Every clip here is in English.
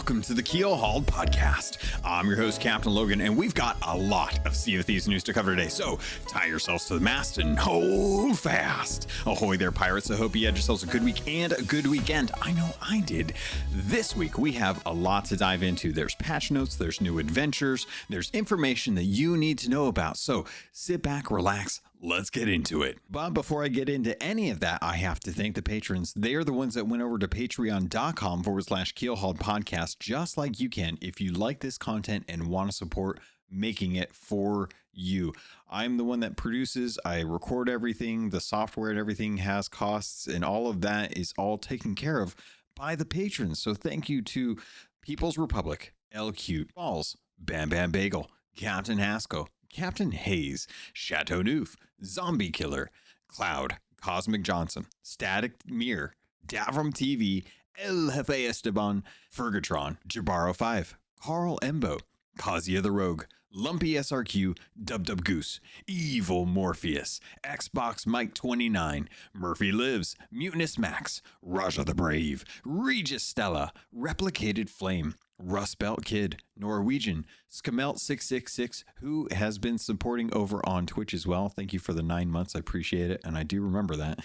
welcome to the Keelhauled podcast. I'm your host, CaptainLogun, and we've got a lot of Sea of Thieves news to cover today, so tie yourselves to the mast and hold fast. Ahoy there, pirates. I hope you had yourselves a good week and a good weekend. I know I did. This week, we have a lot to dive into. There's patch notes, there's new adventures, there's information that you need to know about, so sit back, relax, let's get into it. But before I get into any of that, I have to thank the patrons. They are the ones that went over to patreon.com/Keelhauled podcast, just like you can if you like this content and want to support making it for you. I'm the one that produces, I record everything, the software and everything has costs, and all of that is all taken care of by the patrons. So thank you to People's Republic, L Cute, Balls, Bam Bam Bagel, Captain Haskell, Captain Hayes, Chateau Neuf, Zombie Killer, Cloud, Cosmic Johnson, Static Mirror, Davram TV, El Jefe Esteban, Fergatron, Jabaro 5, Carl Embo, Kazia the Rogue, Lumpy SRQ, Dub Dub Goose, Evil Morpheus, Xbox Mike 29, Murphy Lives, Mutinous Max, Raja the Brave, Regis Stella, Replicated Flame, Rust Belt Kid, Norwegian, Skamelt666, who has been supporting over on Twitch as well. Thank you for the 9 months. I appreciate it, and I do remember that.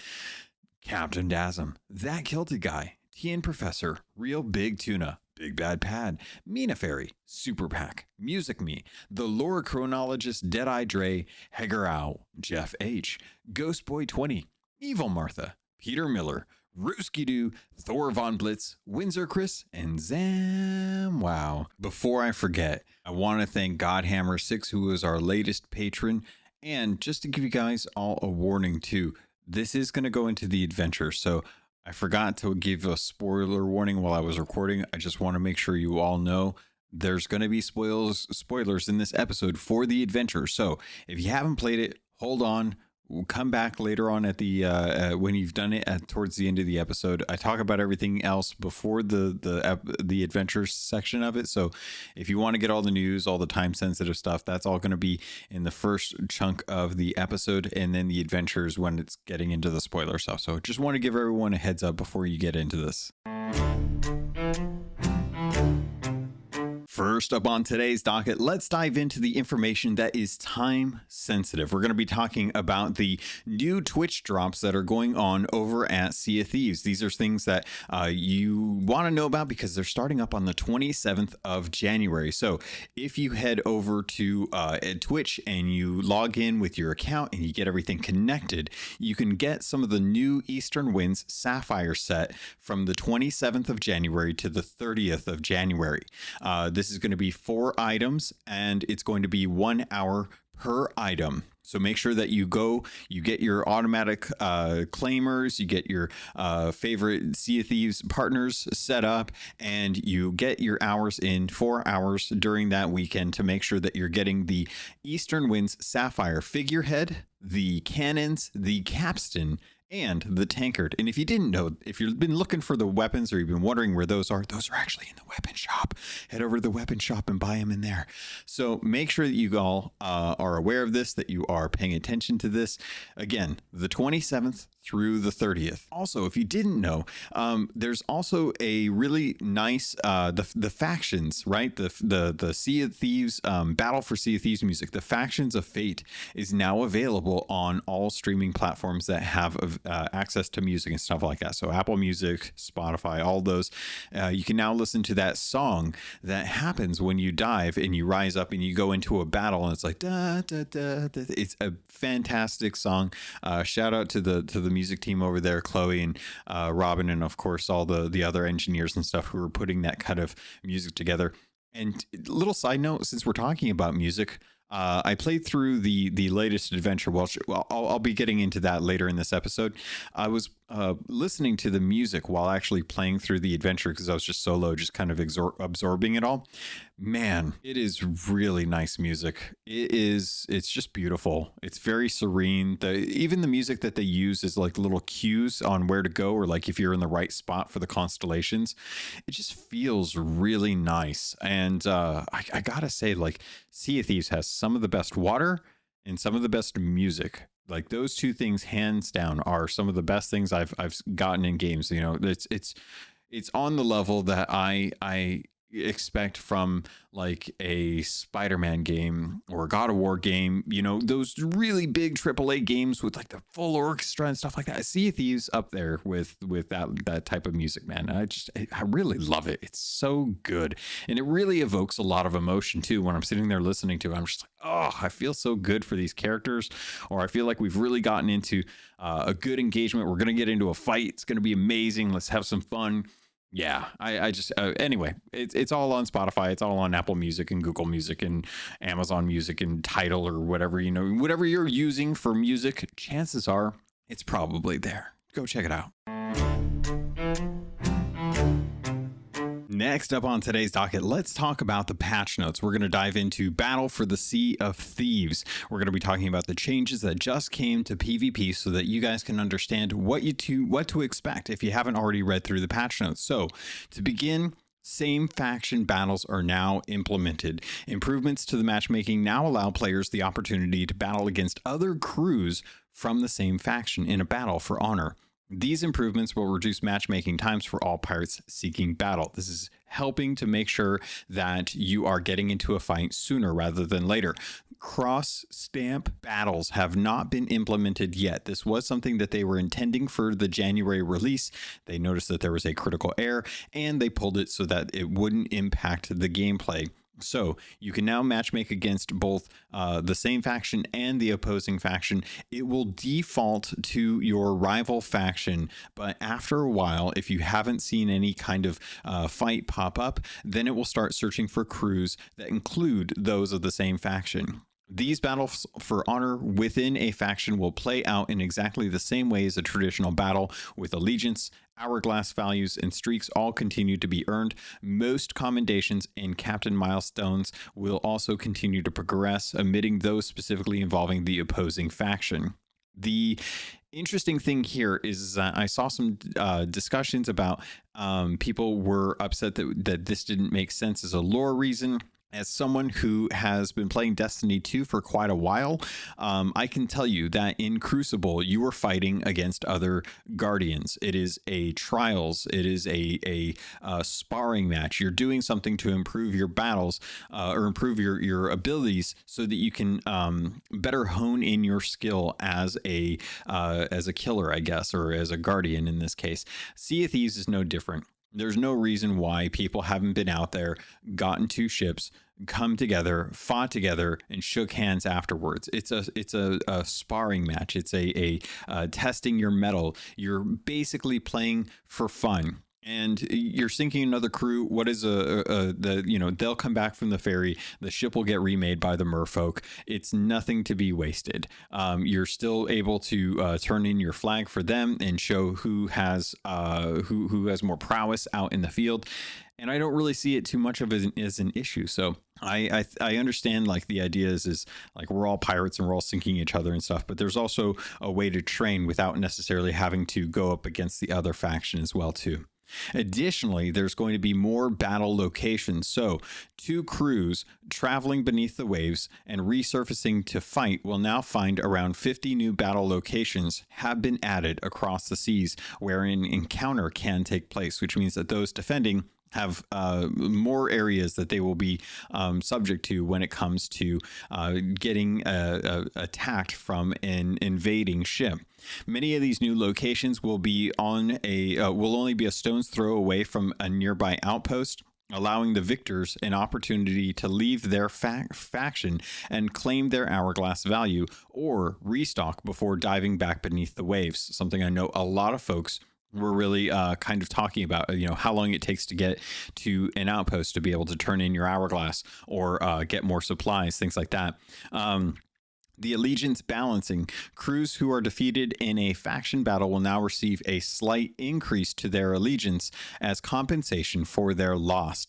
Captain Dasm, That Kilted Guy, TN Professor, Real Big Tuna, Big Bad Pad, Mina Fairy, Super Pack, Music Me, The Lore Chronologist, Deadeye Dre, Heger Owl, Jeff H, Ghost Boy 20, Evil Martha, Peter Miller, Rooski Doo, Thor Von Blitz, Windsor Chris, and Zam Wow. Before I forget, I want to thank Godhammer6, who is our latest patron. And just to give you guys all a warning too, this is going to go into the adventure. So I forgot to give a spoiler warning while I was recording. I just want to make sure you all know there's going to be spoilers in this episode for the adventure. So if you haven't played it, hold on. We'll come back later on at the when you've done it towards the end of the episode. I talk about everything else before the adventures section of it. So if you want to get all the news, all the time sensitive stuff, that's all going to be in the first chunk of the episode, and then the adventures when it's getting into the spoiler stuff. So just want to give everyone a heads up before you get into this. First up on today's docket, let's dive into the information that is time sensitive. We're going to be talking about the new Twitch drops that are going on over at Sea of Thieves. These are things that you want to know about because they're starting up on the 27th of January. So if you head over to Twitch and you log in with your account and you get everything connected, you can get some of the new Eastern Winds Sapphire set from the 27th of January to the 30th of January. This is going to be 4 items, and it's going to be 1 hour per item. So make sure that you get your automatic claimers, you get your favorite Sea of Thieves partners set up, and you get your hours in 4 hours during that weekend to make sure that you're getting the Eastern Winds Sapphire figurehead, the cannons, the capstan, and the tankard. And if you didn't know, if you've been looking for the weapons or you've been wondering where those are actually in the weapon shop. Head over to the weapon shop and buy them in there. So make sure that you all are aware of this, that you are paying attention to this. Again, the 27th through the 30th. Also, if you didn't know, there's also a really nice the factions, right? The Sea of Thieves Battle for Sea of Thieves music. The Factions of Fate is now available on all streaming platforms that have access to music and stuff like that. So Apple Music, Spotify, all those. You can now listen to that song that happens when you dive and you rise up and you go into a battle, and it's like da da da da. It's a fantastic song. Shout out to the music team over there, Chloe and Robin, and of course all the other engineers and stuff who are putting that kind of music together. And little side note, since we're talking about music, I played through the latest adventure. Well, I'll be getting into that later in this episode. I was listening to the music while actually playing through the adventure because I was just solo, just kind of absorbing it all. Man, it is really nice music. It's just beautiful. It's very serene. Even the music that they use is like little cues on where to go, or like if you're in the right spot for the constellations. It just feels really nice. And I gotta say, like, Sea of Thieves has some of the best water and some of the best music. Like, those two things hands down are some of the best things I've gotten in games. You know, it's on the level that I expect from like a Spider-Man game or a God of War game, you know, those really big AAA games with like the full orchestra and stuff like that. Sea of Thieves up there with that type of music, man. I really love it. It's so good, and it really evokes a lot of emotion too. When I'm sitting there listening to it, I'm just like, oh, I feel so good for these characters, or I feel like we've really gotten into a good engagement. We're gonna get into a fight. It's gonna be amazing. Let's have some fun. Yeah, I just anyway, it's all on Spotify, it's all on Apple Music and Google Music and Amazon Music and Tidal or whatever, you know, whatever you're using for music, chances are it's probably there. Go check it out. Next up on today's docket, let's talk about the patch notes. We're going to dive into Battle for the Sea of Thieves. We're going to be talking about the changes that just came to PvP so that you guys can understand what to expect if you haven't already read through the patch notes. So to begin, same faction battles are now implemented. Improvements to the matchmaking now allow players the opportunity to battle against other crews from the same faction in a battle for honor. These improvements will reduce matchmaking times for all pirates seeking battle. This is helping to make sure that you are getting into a fight sooner rather than later. Cross stamp battles have not been implemented yet. This was something that they were intending for the January release. They noticed that there was a critical error and they pulled it so that it wouldn't impact the gameplay. So you can now matchmake against both the same faction and the opposing faction. It will default to your rival faction, but after a while, if you haven't seen any kind of fight pop up, then it will start searching for crews that include those of the same faction. These battles for honor within a faction will play out in exactly the same way as a traditional battle, with allegiance, hourglass values, and streaks all continue to be earned. Most commendations and captain milestones will also continue to progress, omitting those specifically involving the opposing faction. The interesting thing here is I saw some discussions about people were upset that this didn't make sense as a lore reason. As someone who has been playing Destiny 2 for quite a while, I can tell you that in Crucible, you are fighting against other Guardians. It is a trials. It is a sparring match. You're doing something to improve your battles or improve your abilities so that you can better hone in your skill as a killer, I guess, or as a Guardian in this case. Sea of Thieves is no different. There's no reason why people haven't been out there, gotten two ships, come together, fought together, and shook hands afterwards. It's a sparring match. It's a testing your mettle. You're basically playing for fun. And you're sinking another crew. What is they'll come back from the ferry. The ship will get remade by the merfolk. It's nothing to be wasted. You're still able to turn in your flag for them and show who has more prowess out in the field. And I don't really see it too much of as an issue. So I understand like the idea is like we're all pirates and we're all sinking each other and stuff, but there's also a way to train without necessarily having to go up against the other faction as well too. Additionally, there's going to be more battle locations. So, two crews traveling beneath the waves and resurfacing to fight will now find around 50 new battle locations have been added across the seas where an encounter can take place, which means that those defending have more areas that they will be subject to when it comes to getting attacked from an invading ship. Many of these new locations will be will only be a stone's throw away from a nearby outpost, allowing the victors an opportunity to leave their faction and claim their hourglass value or restock before diving back beneath the waves. Something I know a lot of folks we're really kind of talking about, how long it takes to get to an outpost to be able to turn in your hourglass or get more supplies, things like that. The allegiance balancing. Crews who are defeated in a faction battle will now receive a slight increase to their allegiance as compensation for their loss.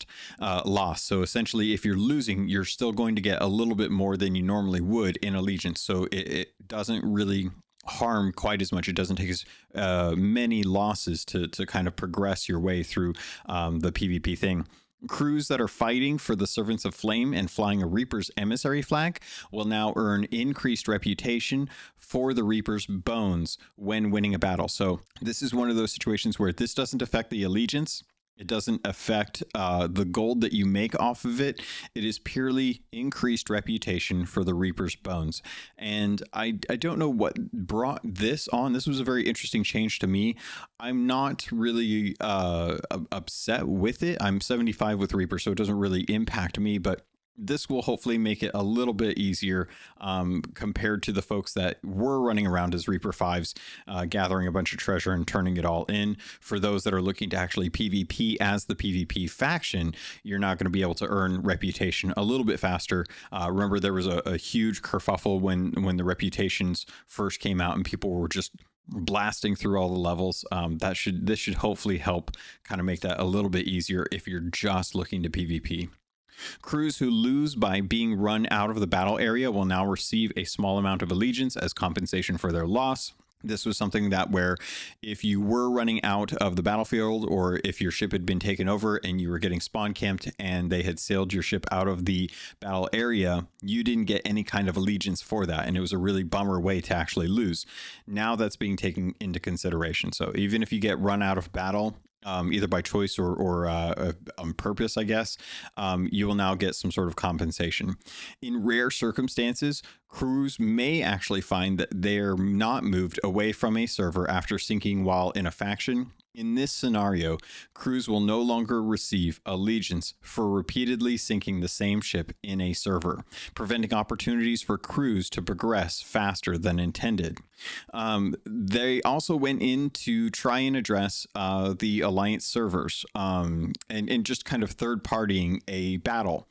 So essentially, if you're losing, you're still going to get a little bit more than you normally would in allegiance. So it doesn't really harm quite as much. It doesn't take as many losses to kind of progress your way through the PvP thing. Crews that are fighting for the Servants of Flame and flying a Reaper's emissary flag will now earn increased reputation for the Reaper's bones when winning a battle. So this is one of those situations where this doesn't affect the allegiance. It doesn't affect the gold that you make off of it. It is purely increased reputation for the Reaper's Bones. And I don't know what brought this on. This was a very interesting change to me. I'm not really upset with it. I'm 75 with Reaper, so it doesn't really impact me, but this will hopefully make it a little bit easier compared to the folks that were running around as Reaper 5s, gathering a bunch of treasure and turning it all in. For those that are looking to actually PvP as the PvP faction, you're not going to be able to earn reputation a little bit faster. Remember, there was a huge kerfuffle when the reputations first came out and people were just blasting through all the levels. This should hopefully help kind of make that a little bit easier if you're just looking to PvP. Crews who lose by being run out of the battle area will now receive a small amount of allegiance as compensation for their loss. This was something that where if you were running out of the battlefield, or if your ship had been taken over and you were getting spawn camped and they had sailed your ship out of the battle area, you didn't get any kind of allegiance for that. And it was a really bummer way to actually lose. Now that's being taken into consideration. So even if you get run out of battle, either by choice or on purpose, I guess, you will now get some sort of compensation. In rare circumstances, crews may actually find that they're not moved away from a server after sinking while in a faction. In this scenario, crews will no longer receive allegiance for repeatedly sinking the same ship in a server, preventing opportunities for crews to progress faster than intended. They also went in to try and address the Alliance servers and just kind of third-partying a battle,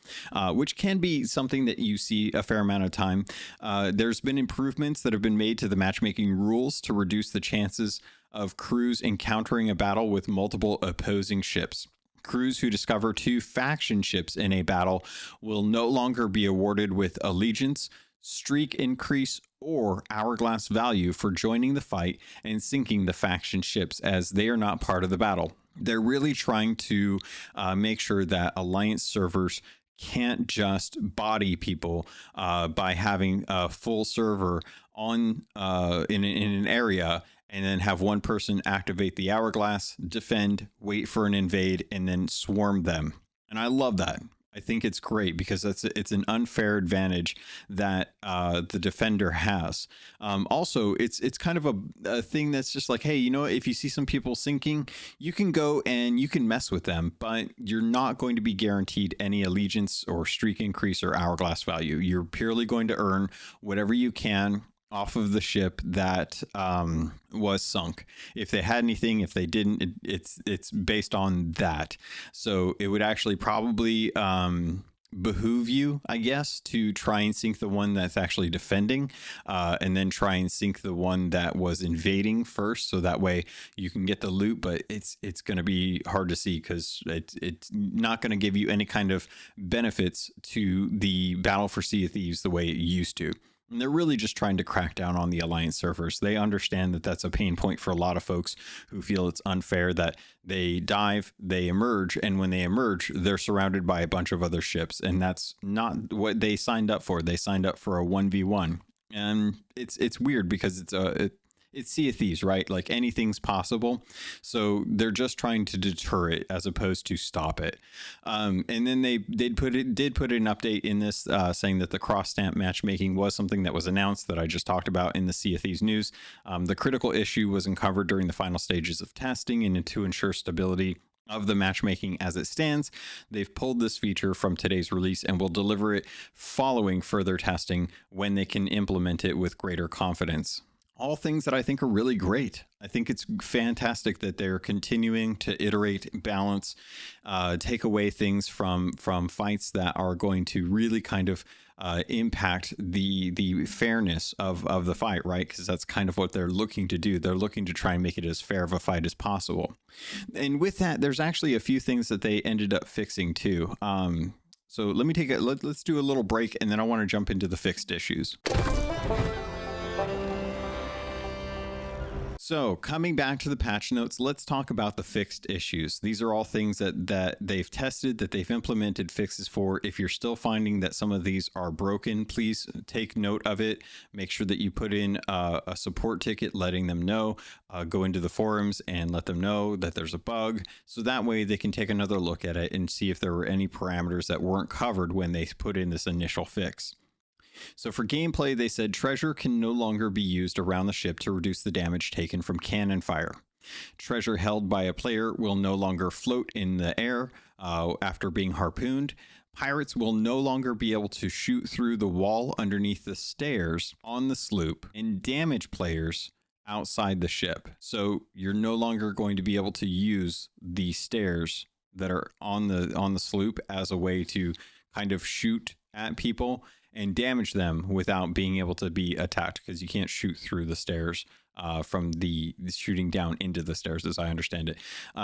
which can be something that you see a fair amount of time. There's been improvements that have been made to the matchmaking rules to reduce the chances of crews encountering a battle with multiple opposing ships. Crews who discover 2 faction ships in a battle will no longer be awarded with allegiance, streak increase, or hourglass value for joining the fight and sinking the faction ships, as they are not part of the battle. They're really trying to make sure that Alliance servers can't just body people by having a full server on in an area and then have one person activate the hourglass, defend, wait for an invade, and then swarm them. And I love that. I think it's great because it's an unfair advantage that the defender has. Also, it's kind of a thing that's just like, hey, you know, if you see some people sinking, you can go and you can mess with them, but you're not going to be guaranteed any allegiance or streak increase or hourglass value. You're purely going to earn whatever you can off of the ship that was sunk. If they had anything, if they didn't, it's based on that. So it would actually probably behoove you, I guess, to try and sink the one that's actually defending, and then try and sink the one that was invading first, so that way you can get the loot. But it's going to be hard to see because it's not going to give you any kind of benefits to the battle for Sea of Thieves the way it used to. And they're really just trying to crack down on the Alliance servers. They understand that that's a pain point for a lot of folks who feel it's unfair that they dive, they emerge, and when they emerge, they're surrounded by a bunch of other ships. And that's not what they signed up for. They signed up for a 1v1. And it's weird because it's Sea of Thieves, right? Like anything's possible. So they're just trying to deter it as opposed to stop it. And then they did put an update in this saying that the cross stamp matchmaking was something that was announced that I just talked about in the Sea of Thieves news. The critical issue was uncovered during the final stages of testing, and to ensure stability of the matchmaking as it stands, they've pulled this feature from today's release and will deliver it following further testing when they can implement it with greater confidence. All things that I think are really great. I think it's fantastic that they're continuing to iterate, balance, take away things from fights that are going to really kind of impact the fairness of the fight, right? Because that's kind of what they're looking to do. They're looking to try and make it as fair of a fight as possible. And with that, there's actually a few things that they ended up fixing too. So let me let's do a little break, and then I want to jump into the fixed issues. So coming back to the patch notes, let's talk about the fixed issues. These are all things that they've tested, that they've implemented fixes for. If you're still finding that some of these are broken, please take note of it. Make sure that you put in a support ticket letting them know. Go into the forums and let them know that there's a bug. So that way they can take another look at it and see if there were any parameters that weren't covered when they put in this initial fix. So for gameplay, they said treasure can no longer be used around the ship to reduce the damage taken from cannon fire. Treasure held by a player will no longer float in the air after being harpooned. Pirates will no longer be able to shoot through the wall underneath the stairs on the sloop and damage players outside the ship. So you're no longer going to be able to use the stairs that are on the sloop as a way to kind of shoot at people and damage them without being able to be attacked, because you can't shoot through the stairs from the shooting down into the stairs, as I understand it.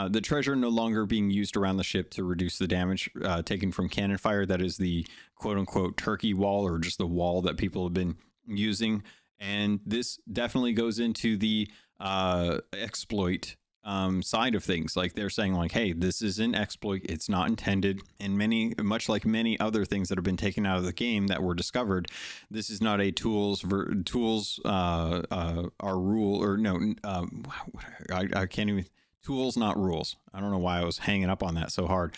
The treasure no longer being used around the ship to reduce the damage taken from cannon fire. That is the quote unquote turkey wall, or just the wall that people have been using. And this definitely goes into the exploit side of things. Like they're saying like, hey, this is an exploit, it's not intended. And much like many other things that have been taken out of the game that were discovered, this is not a tools are rule, or no, I can't even, tools not rules. I don't know why I was hanging up on that so hard.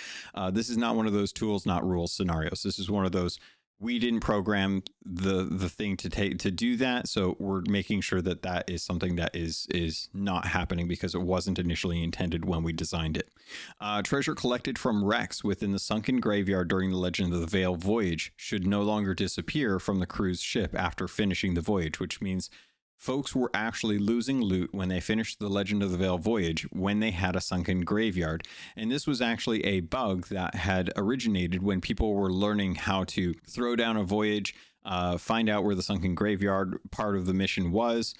This is not one of those tools not rules scenarios. This is one of those, we didn't program the thing to do that, so we're making sure that is something that is not happening because it wasn't initially intended when we designed it. Treasure collected from wrecks within the sunken graveyard during the Legend of the Veil voyage should no longer disappear from the crew's ship after finishing the voyage, which means folks were actually losing loot when they finished the Legend of the Veil voyage when they had a sunken graveyard. And this was actually a bug that had originated when people were learning how to throw down a voyage, find out where the sunken graveyard part of the mission was,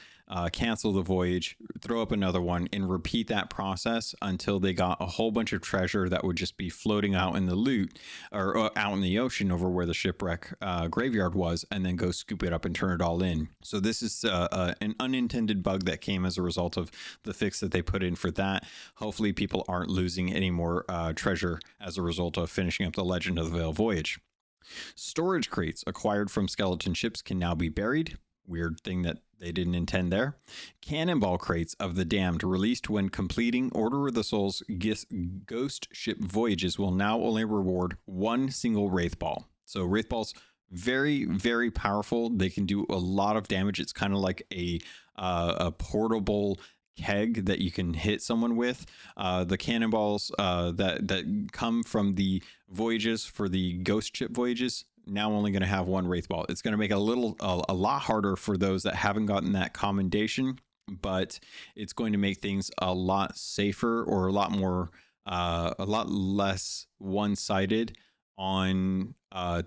cancel the voyage, throw up another one, and repeat that process until they got a whole bunch of treasure that would just be floating out in the loot, or out in the ocean over where the shipwreck graveyard was, and then go scoop it up and turn it all in. So this is an unintended bug that came as a result of the fix that they put in for that. Hopefully people aren't losing any more treasure as a result of finishing up the Legend of the Veil voyage. Storage crates acquired from skeleton ships can now be buried. Weird thing that they didn't intend there. Cannonball crates of the damned released when completing Order of the Soul's ghost ship voyages will now only reward one single Wraith Ball. So Wraith Balls, very, very powerful. They can do a lot of damage. It's kind of like a portable keg that you can hit someone with. The cannonballs that come from the voyages for the ghost ship voyages, now only going to have one Wraith Ball. It's going to make a lot harder for those that haven't gotten that commendation, but it's going to make things a lot safer, or a lot less one-sided on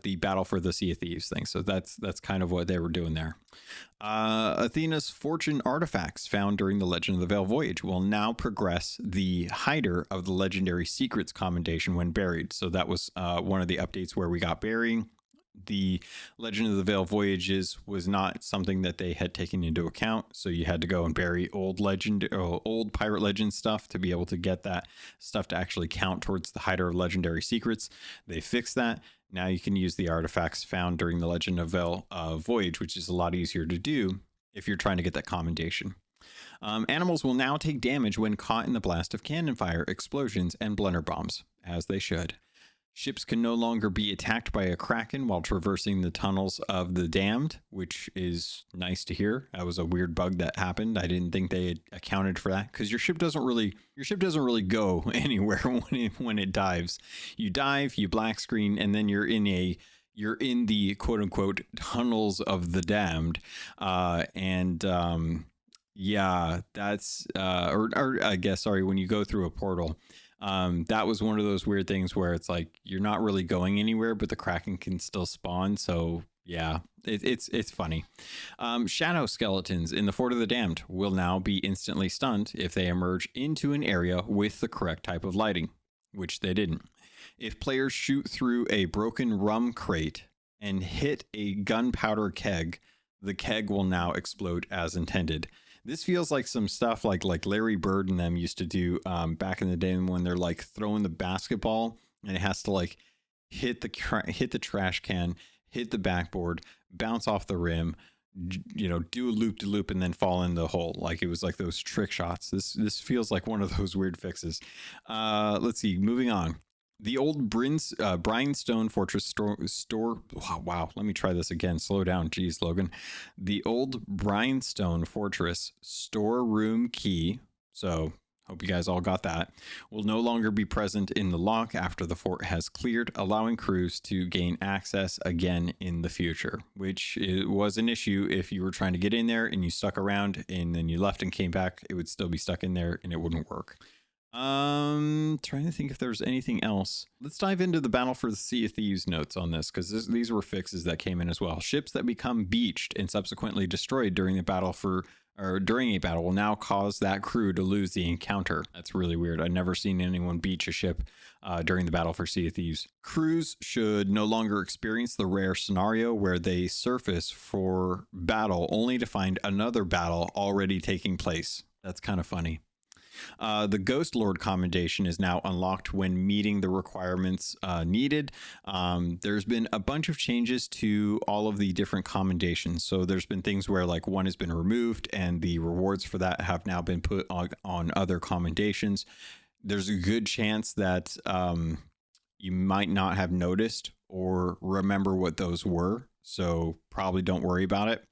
the Battle for the Sea of Thieves thing. So that's kind of what they were doing there. Athena's fortune artifacts found during the Legend of the Veil voyage will now progress the hider of the legendary secrets commendation when buried. So that was one of the updates where we got burying. The Legend of the Veil voyages was not something that they had taken into account, so you had to go and bury old pirate legend stuff to be able to get that stuff to actually count towards the hider of legendary secrets. They fixed that. Now you can use the artifacts found during the Legend of Veil voyage, which is a lot easier to do if you're trying to get that commendation. Animals will now take damage when caught in the blast of cannon fire, explosions, and blunder bombs, as they should. Ships can no longer be attacked by a kraken while traversing the tunnels of the damned, which is nice to hear. That was a weird bug that happened. I didn't think they had accounted for that, because your ship doesn't really go anywhere when it dives. You dive, you black screen, and then you're in the quote unquote tunnels of the damned. Yeah, that's or I guess, sorry, when you go through a portal. That was one of those weird things where it's like you're not really going anywhere, but the kraken can still spawn. So yeah, it's funny. Shadow skeletons in the Fort of the Damned will now be instantly stunned if they emerge into an area with the correct type of lighting, which they didn't. If players shoot through a broken rum crate and hit a gunpowder keg, the keg will now explode as intended. This feels like some stuff like Larry Bird and them used to do back in the day when they're like throwing the basketball and it has to like hit the trash can, hit the backboard, bounce off the rim, do a loop to loop and then fall in the hole. Like it was like those trick shots. This feels like one of those weird fixes. Let's see, moving on. The old Brightstone Fortress store. Wow, let me try this again. Slow down. Jeez, Logan. The old Brightstone Fortress storeroom key. So hope you guys all got that. Will no longer be present in the lock after the fort has cleared, allowing crews to gain access again in the future, which was an issue if you were trying to get in there and you stuck around and then you left and came back. It would still be stuck in there and it wouldn't work. Trying to think if there's anything else. Let's dive into the Battle for the Sea of Thieves notes on this, because these were fixes that came in as well. Ships that become beached and subsequently destroyed during a battle will now cause that crew to lose the encounter. That's really weird. I've never seen anyone beach a ship during the Battle for Sea of Thieves. Crews should no longer experience the rare scenario where they surface for battle only to find another battle already taking place. That's kind of funny. The Ghost Lord commendation is now unlocked when meeting the requirements needed. There's been a bunch of changes to all of the different commendations. So there's been things where like one has been removed and the rewards for that have now been put on other commendations. There's a good chance that you might not have noticed or remember what those were. So probably don't worry about it.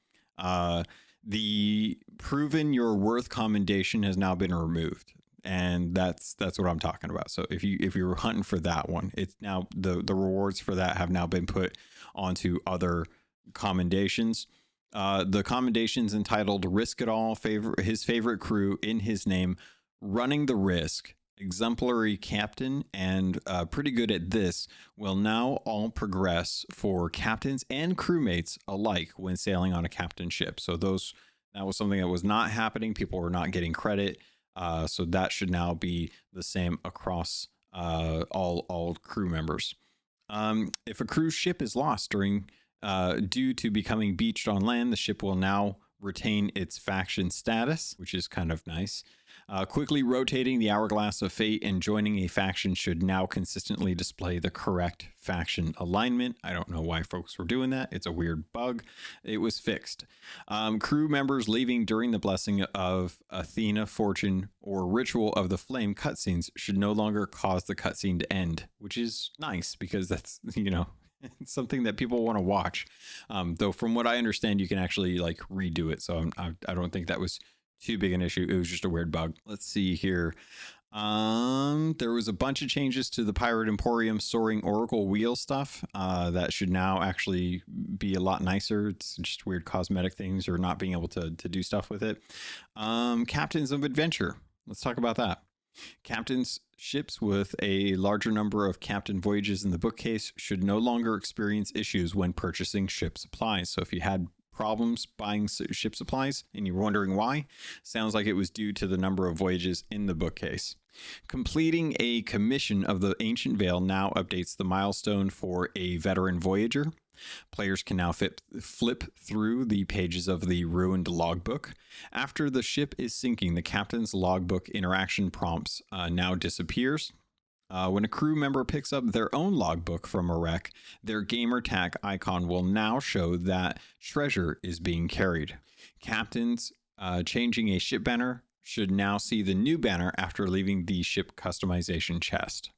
The proven your worth commendation has now been removed, and that's what I'm talking about. So if you were hunting for that one, it's now the rewards for that have now been put onto other commendations. The commendations entitled "Risk It All," his favorite crew in his name, running the risk, exemplary captain, and pretty good at this, will now all progress for captains and crewmates alike when sailing on a captain ship. So that was something that was not happening. People were not getting credit. So that should now be the same across all crew members. If a cruise ship is lost due to becoming beached on land, the ship will now retain its faction status, which is kind of nice. Quickly rotating the Hourglass of Fate and joining a faction should now consistently display the correct faction alignment. I don't know why folks were doing that. It's a weird bug. It was fixed. Crew members leaving during the Blessing of Athena, Fortune, or Ritual of the Flame cutscenes should no longer cause the cutscene to end, which is nice because that's, it's something that people want to watch. Though from what I understand, you can actually like redo it. So I don't think that was too big an issue. It was just a weird bug. Let's see here. There was a bunch of changes to the Pirate Emporium Soaring Oracle wheel stuff that should now actually be a lot nicer. It's just weird cosmetic things or not being able to do stuff with it. Captains of Adventure. Let's talk about that. Captains ships with a larger number of captain voyages in the bookcase should no longer experience issues when purchasing ship supplies. So if you had problems buying ship supplies and you're wondering why, sounds like it was due to the number of voyages in the bookcase. Completing a commission of the Ancient Veil now updates the milestone for a veteran voyager. Players can now flip through the pages of the ruined logbook. After the ship is sinking, the captain's logbook interaction prompts now disappears. When a crew member picks up their own logbook from a wreck, their Gamertag icon will now show that treasure is being carried. Captains changing a ship banner should now see the new banner after leaving the ship customization chest.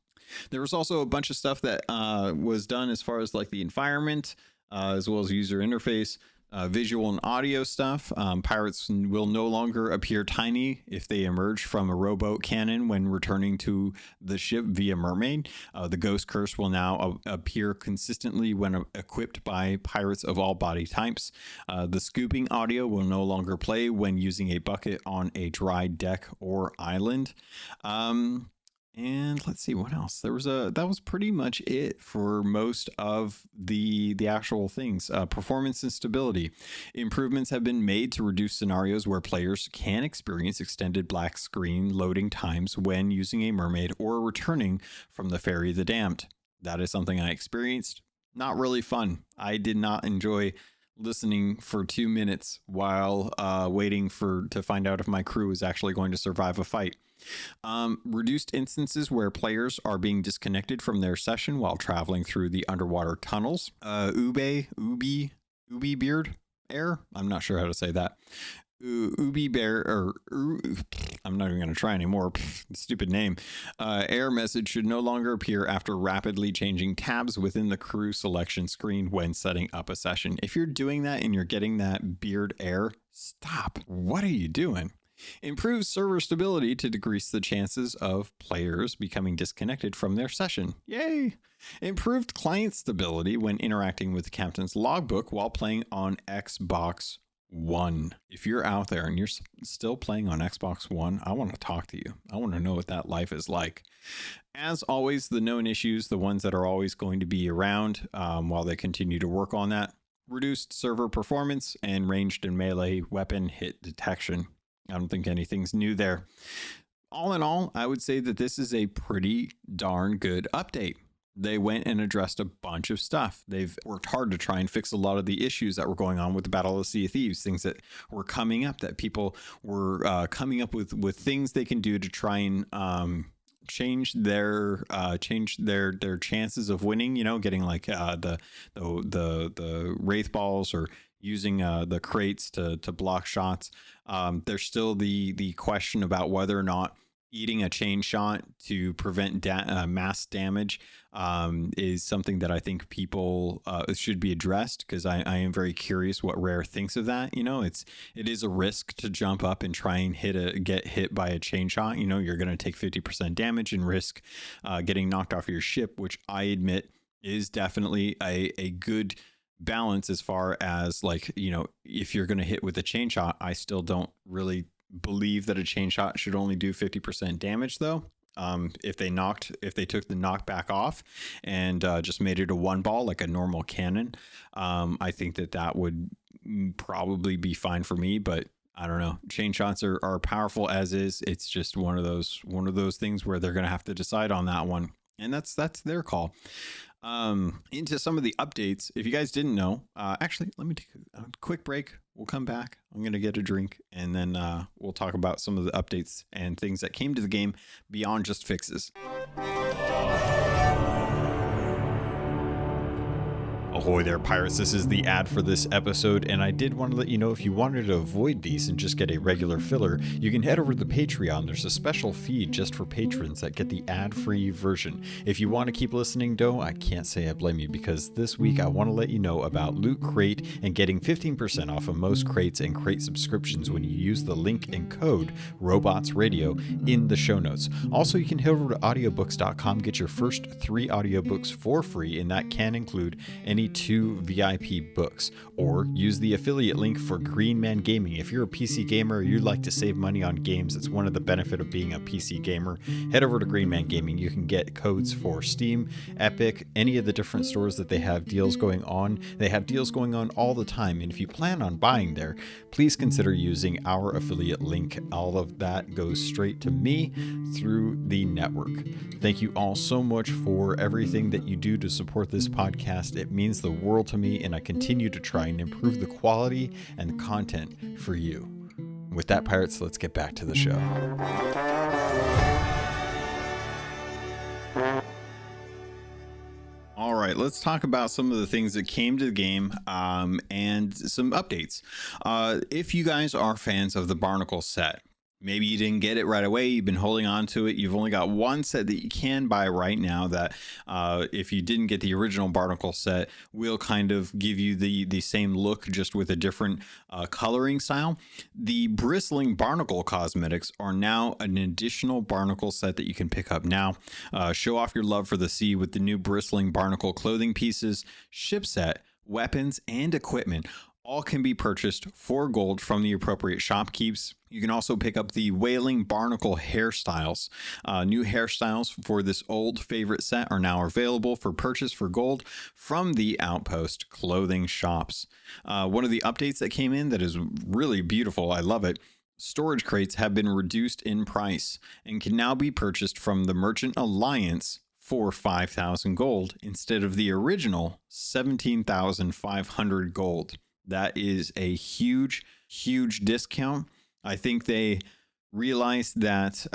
There was also a bunch of stuff that was done as far as like the environment, as well as user interface, visual and audio stuff. Pirates will no longer appear tiny if they emerge from a rowboat cannon when returning to the ship via mermaid. The ghost curse will now appear consistently when equipped by pirates of all body types. The scooping audio will no longer play when using a bucket on a dry deck or island. And let's see what else. That was pretty much it for most of the actual things. Performance and stability. Improvements have been made to reduce scenarios where players can experience extended black screen loading times when using a mermaid or returning from the Ferry of the Damned. That is something I experienced. Not really fun. I did not enjoy listening for 2 minutes while waiting to find out if my crew is actually going to survive a fight. Reduced instances where players are being disconnected from their session while traveling through the underwater tunnels. Ubi Beard Air. I'm not sure how to say that. Ubi Bear, or I'm not even going to try anymore. Stupid name. Error message should no longer appear after rapidly changing tabs within the crew selection screen when setting up a session. If you're doing that and you're getting that beard error, stop. What are you doing? Improves server stability to decrease the chances of players becoming disconnected from their session. Yay! Improved client stability when interacting with the captain's logbook while playing on Xbox One. If you're out there and you're still playing on Xbox One, I want to talk to you. I want to know what that life is like. As always, the known issues, the ones that are always going to be around while they continue to work on that. Reduced server performance and ranged and melee weapon hit detection. I don't think anything's new there. All in all, I would say that this is a pretty darn good update. They went and addressed a bunch of stuff. They've worked hard to try and fix a lot of the issues that were going on with the Battle of Sea of Thieves, things that were coming up, that people were coming up with things they can do to try and change their chances of winning, getting like the wraith balls, or using the crates to block shots. There's still the question about whether or not eating a chain shot to prevent mass damage is something that I think people should be addressed, because I am very curious what Rare thinks of that. It is a risk to jump up and try and get hit by a chain shot. You're going to take 50% damage and risk getting knocked off your ship, which I admit is definitely a good balance as far as, like, if you're going to hit with a chain shot. I still don't really believe that a chain shot should only do 50% damage, though. If they took the knockback off and just made it a one ball like a normal cannon, I think that would probably be fine for me. But I don't know. Chain shots are powerful as is. It's just one of those things where they're going to have to decide on that one, and that's their call. Into some of the updates. If you guys didn't know, actually, let me take a quick break. We'll come back. I'm going to get a drink, and then we'll talk about some of the updates and things that came to the game beyond just fixes. Ahoy there, pirates. This is the ad for this episode, and I did want to let you know, if you wanted to avoid these and just get a regular filler, you can head over to the Patreon. There's a special feed just for patrons that get the ad-free version. If you want to keep listening, though, I can't say I blame you, because this week I want to let you know about Loot Crate and getting 15% off of most crates and crate subscriptions when you use the link and code RobotsRadio in the show notes. Also, you can head over to audiobooks.com, get your first 3 audiobooks for free, and that can include any 2 VIP books, or use the affiliate link for Green Man Gaming. If you're a PC gamer or you'd like to save money on games, it's one of the benefits of being a PC gamer. Head over to Green Man Gaming. You can get codes for Steam, Epic, any of the different stores that they have deals going on. They have deals going on all the time, and if you plan on buying there, please consider using our affiliate link. All of that goes straight to me through the network. Thank you all so much for everything that you do to support this podcast. It means the world to me, and I continue to try and improve the quality and the content for you. With that, pirates, let's get back to the show. All right, let's talk about some of the things that came to the game and some updates. If you guys are fans of the Barnacle set, maybe you didn't get it right away, you've been holding on to it, you've only got one set that you can buy right now that if you didn't get the original Barnacle set, will kind of give you the same look, just with a different coloring style. The Bristling Barnacle cosmetics are now an additional Barnacle set that you can pick up now. Show off your love for the sea with the new Bristling Barnacle clothing pieces, ship set, weapons, and equipment. All can be purchased for gold from the appropriate shopkeepers. You can also pick up the Whaling Barnacle hairstyles. New hairstyles for this old favorite set are now available for purchase for gold from the Outpost clothing shops. One of the updates that came in that is really beautiful, I love it. Storage crates have been reduced in price and can now be purchased from the Merchant Alliance for 5,000 gold instead of the original 17,500 gold. That is a huge, huge discount. I think they realized that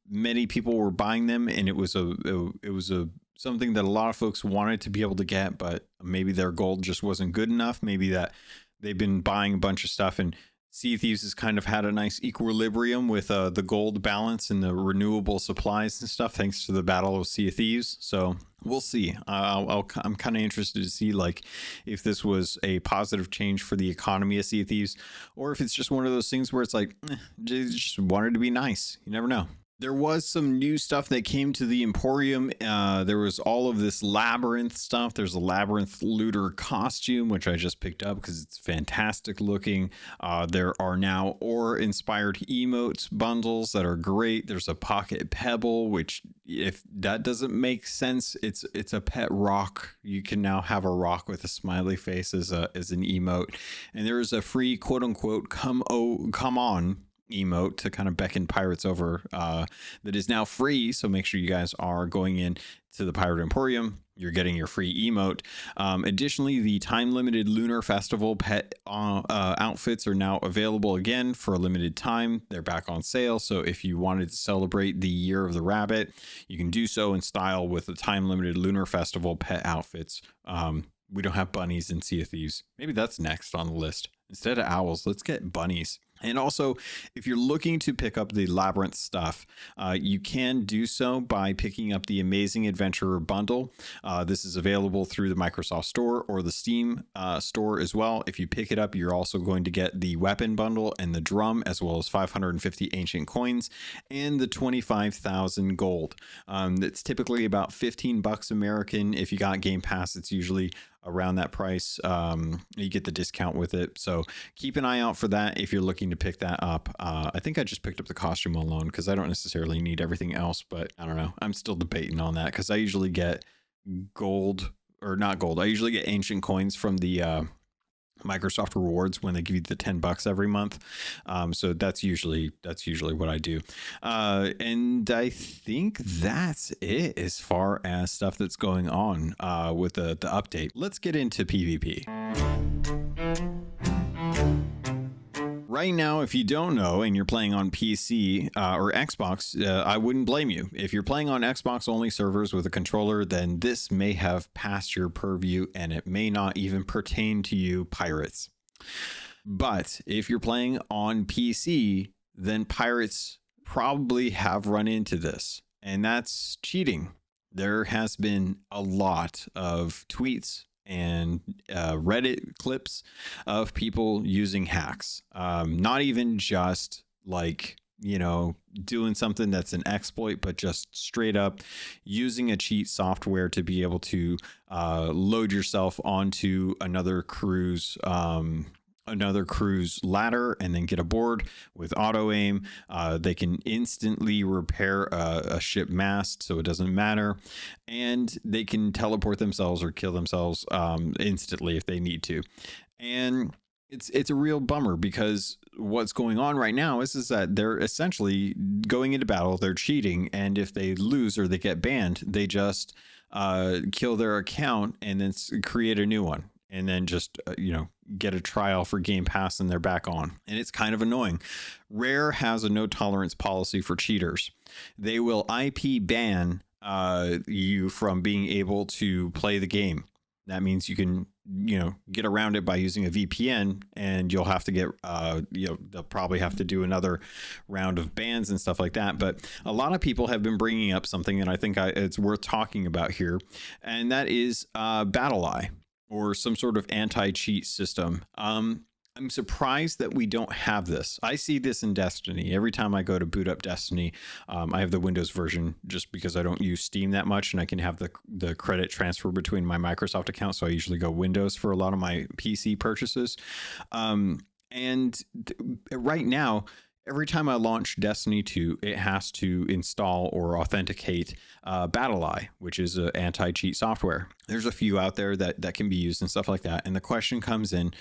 many people were buying them, and it was a something that a lot of folks wanted to be able to get, but maybe their gold just wasn't good enough. Maybe that they've been buying a bunch of stuff, and Sea of Thieves has kind of had a nice equilibrium with the gold balance and the renewable supplies and stuff, thanks to the Battle of Sea of Thieves. So we'll see. I'm kind of interested to see like if this was a positive change for the economy of Sea of Thieves, or if it's just one of those things where it's like, just wanted to be nice. You never know. There was some new stuff that came to the Emporium. There was all of this labyrinth stuff. There's a labyrinth looter costume, which I just picked up because it's fantastic looking. There are now ore-inspired emotes bundles that are great. There's a pocket pebble, which if that doesn't make sense, it's a pet rock. You can now have a rock with a smiley face as an emote. And there is a free quote-unquote come on emote to kind of beckon pirates over that is now free. So make sure you guys are going in to the Pirate Emporium. You're getting your free emote. Additionally, the time limited Lunar Festival pet outfits are now available again for a limited time. They're back on sale. So if you wanted to celebrate the Year of the Rabbit, you can do so in style with the time limited Lunar Festival pet outfits. We don't have bunnies in Sea of Thieves. Maybe that's next on the list. Instead of owls, let's get bunnies. And also, if you're looking to pick up the Labyrinth stuff, you can do so by picking up the Amazing Adventurer bundle. This is available through the Microsoft Store or the Steam store as well. If you pick it up, you're also going to get the weapon bundle and the drum, as well as 550 ancient coins and the 25,000 gold. It's typically about $15 American. If you got Game Pass, it's usually around that price. You get the discount with it. So keep an eye out for that if you're looking to pick that up. I think I just picked up the costume alone because I don't necessarily need everything else, but I don't know. I'm still debating on that because I usually get gold, or not gold. I usually get ancient coins from the Microsoft rewards when they give you the $10 every month. So that's usually what I do. And I think that's it as far as stuff that's going on with the update. Let's get into PvP. Right now, if you don't know and you're playing on PC or Xbox, I wouldn't blame you. If you're playing on Xbox only servers with a controller, then this may have passed your purview and it may not even pertain to you pirates. But if you're playing on PC, then pirates probably have run into this, and that's cheating. There has been a lot of tweets and Reddit clips of people using hacks. Not even just like, doing something that's an exploit, but just straight up using a cheat software to be able to load yourself onto another crew's ladder and then get aboard with auto aim. They can instantly repair a ship mast, so it doesn't matter, and they can teleport themselves or kill themselves instantly if they need to. And it's a real bummer because what's going on right now is that they're essentially going into battle, they're cheating, and if they lose or they get banned, they just kill their account and then create a new one. And then just, get a trial for Game Pass and they're back on. And it's kind of annoying. Rare has a no tolerance policy for cheaters. They will IP ban you from being able to play the game. That means you can, get around it by using a VPN, and you'll have to get, they'll probably have to do another round of bans and stuff like that. But a lot of people have been bringing up something, and I think it's worth talking about here, and that is BattlEye, or some sort of anti-cheat system. I'm surprised that we don't have this. I see this in Destiny. Every time I go to boot up Destiny, I have the Windows version just because I don't use Steam that much, and I can have the credit transfer between my Microsoft account. So I usually go Windows for a lot of my PC purchases. Right now, every time I launch Destiny 2, it has to install or authenticate BattlEye, which is an anti-cheat software. There's a few out there that can be used and stuff like that. And the question comes in,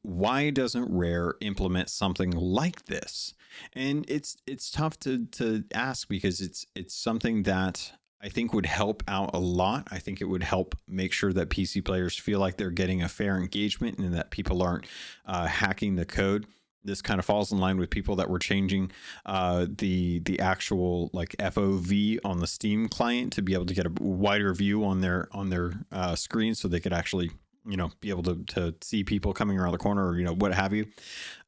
why doesn't Rare implement something like this? And it's tough to ask because it's something that I think would help out a lot. I think it would help make sure that PC players feel like they're getting a fair engagement and that people aren't hacking the code. This kind of falls in line with people that were changing the actual like FOV on the Steam client to be able to get a wider view on their screen, so they could actually, you know, be able to see people coming around the corner, or, you know, what have you.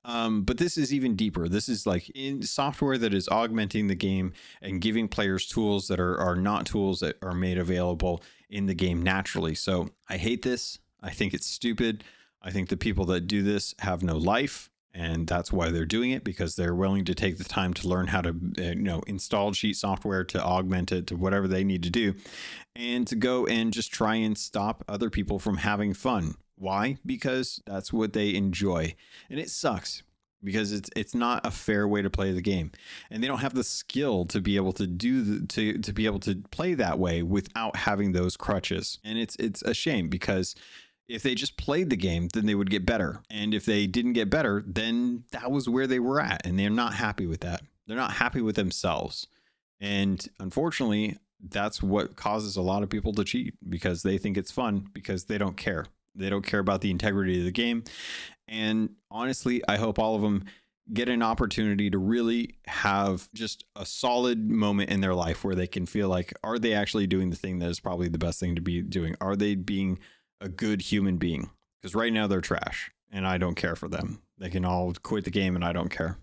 But this is even deeper. This is like in software that is augmenting the game and giving players tools that are not tools that are made available in the game naturally. So I hate this. I think it's stupid. I think the people that do this have no life. And that's why they're doing it, because they're willing to take the time to learn how to, install cheat software to augment it to whatever they need to do, and to go and just try and stop other people from having fun. Why? Because that's what they enjoy. And it sucks because it's not a fair way to play the game, and they don't have the skill to be able to to be able to play that way without having those crutches. And it's a shame, because if they just played the game, then they would get better. And if they didn't get better, then that was where they were at. And they're not happy with that. They're not happy with themselves. And unfortunately, that's what causes a lot of people to cheat, because they think it's fun, because they don't care. They don't care about the integrity of the game. And honestly, I hope all of them get an opportunity to really have just a solid moment in their life where they can feel like, are they actually doing the thing that is probably the best thing to be doing? Are they being a good human being? Because right now they're trash, and I don't care for them. They can all quit the game and I don't care.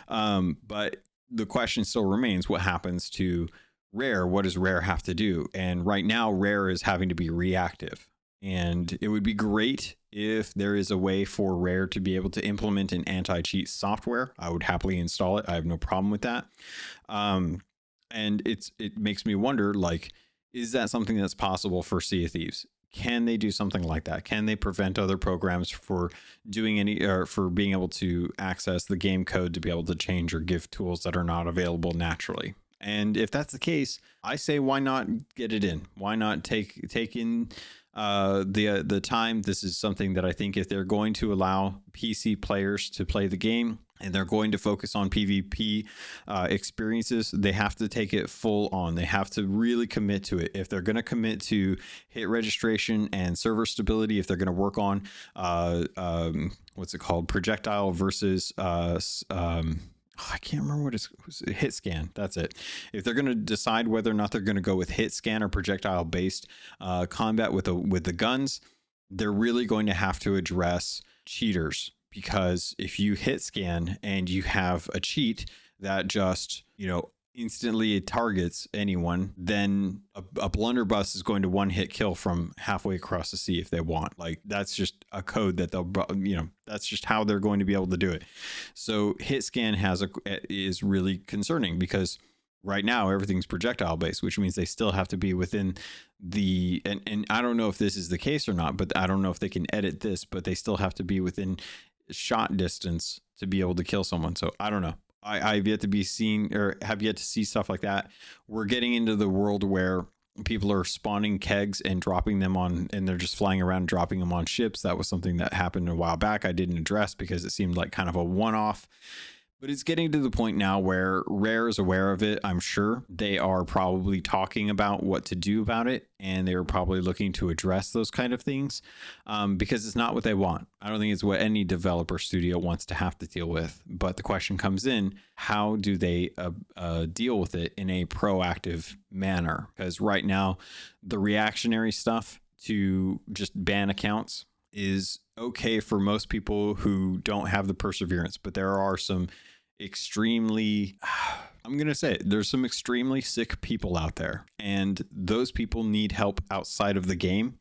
But the question still remains, what happens to Rare? What does Rare have to do? And right now Rare is having to be reactive, and it would be great if there is a way for Rare to be able to implement an anti-cheat software. I would happily install it. I have no problem with that. And it makes me wonder, like, is that something that's possible for Sea of Thieves? Can they do something like that? Can they prevent other programs for doing any, or for being able to access the game code to be able to change or give tools that are not available naturally? And if that's the case, I say, why not get it in? Why not take in the time? This is something that I think, if they're going to allow PC players to play the game, and they're going to focus on PvP experiences, they have to take it full on. They have to really commit to it. If they're going to commit to hit registration and server stability, if they're going to work on what's it called, projectile versus I can't remember what it's hit scan. That's it. If they're going to decide whether or not they're going to go with hit scan or projectile based combat with the guns, they're really going to have to address cheaters. Because if you hit scan and you have a cheat that just, instantly targets anyone, then a blunderbuss is going to one hit kill from halfway across the sea if they want. Like, that's just a code that they'll, that's just how they're going to be able to do it. So hit scan is really concerning, because right now everything's projectile based, which means they still have to be within the, and I don't know if this is the case or not, but I don't know if they can edit this, but they still have to be within shot distance to be able to kill someone. So I don't know. I've yet to be seen, or have yet to see stuff like that. We're getting into the world where people are spawning kegs and dropping them on, and they're just flying around, dropping them on ships. That was something that happened a while back. I didn't address because it seemed like kind of a one-off. But it's getting to the point now where Rare is aware of it. I'm sure they are probably talking about what to do about it, and they're probably looking to address those kind of things, because it's not what they want. I don't think it's what any developer studio wants to have to deal with. But the question comes in, how do they deal with it in a proactive manner? Because right now, the reactionary stuff to just ban accounts is okay for most people who don't have the perseverance, but there are some extremely, I'm going to say it, there's some extremely sick people out there, and those people need help outside of the game,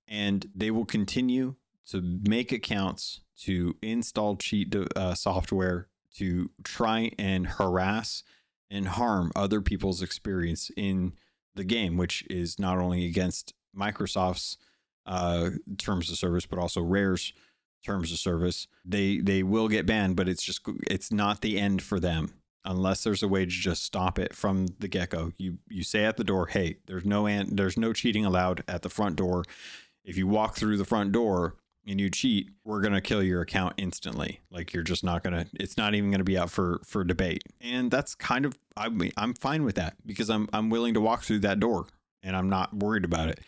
and they will continue to make accounts, to install cheat software, to try and harass and harm other people's experience in the game, which is not only against Microsoft's terms of service, but also Rare's terms of service. They will get banned, but it's not the end for them unless there's a way to just stop it from the get-go. You say at the door, hey, there's no cheating allowed at the front door. If you walk through the front door, and you cheat, we're going to kill your account instantly. Like you're just not going to, it's not even going to be out for debate. And that's kind of, I'm fine with that because I'm willing to walk through that door and I'm not worried about it.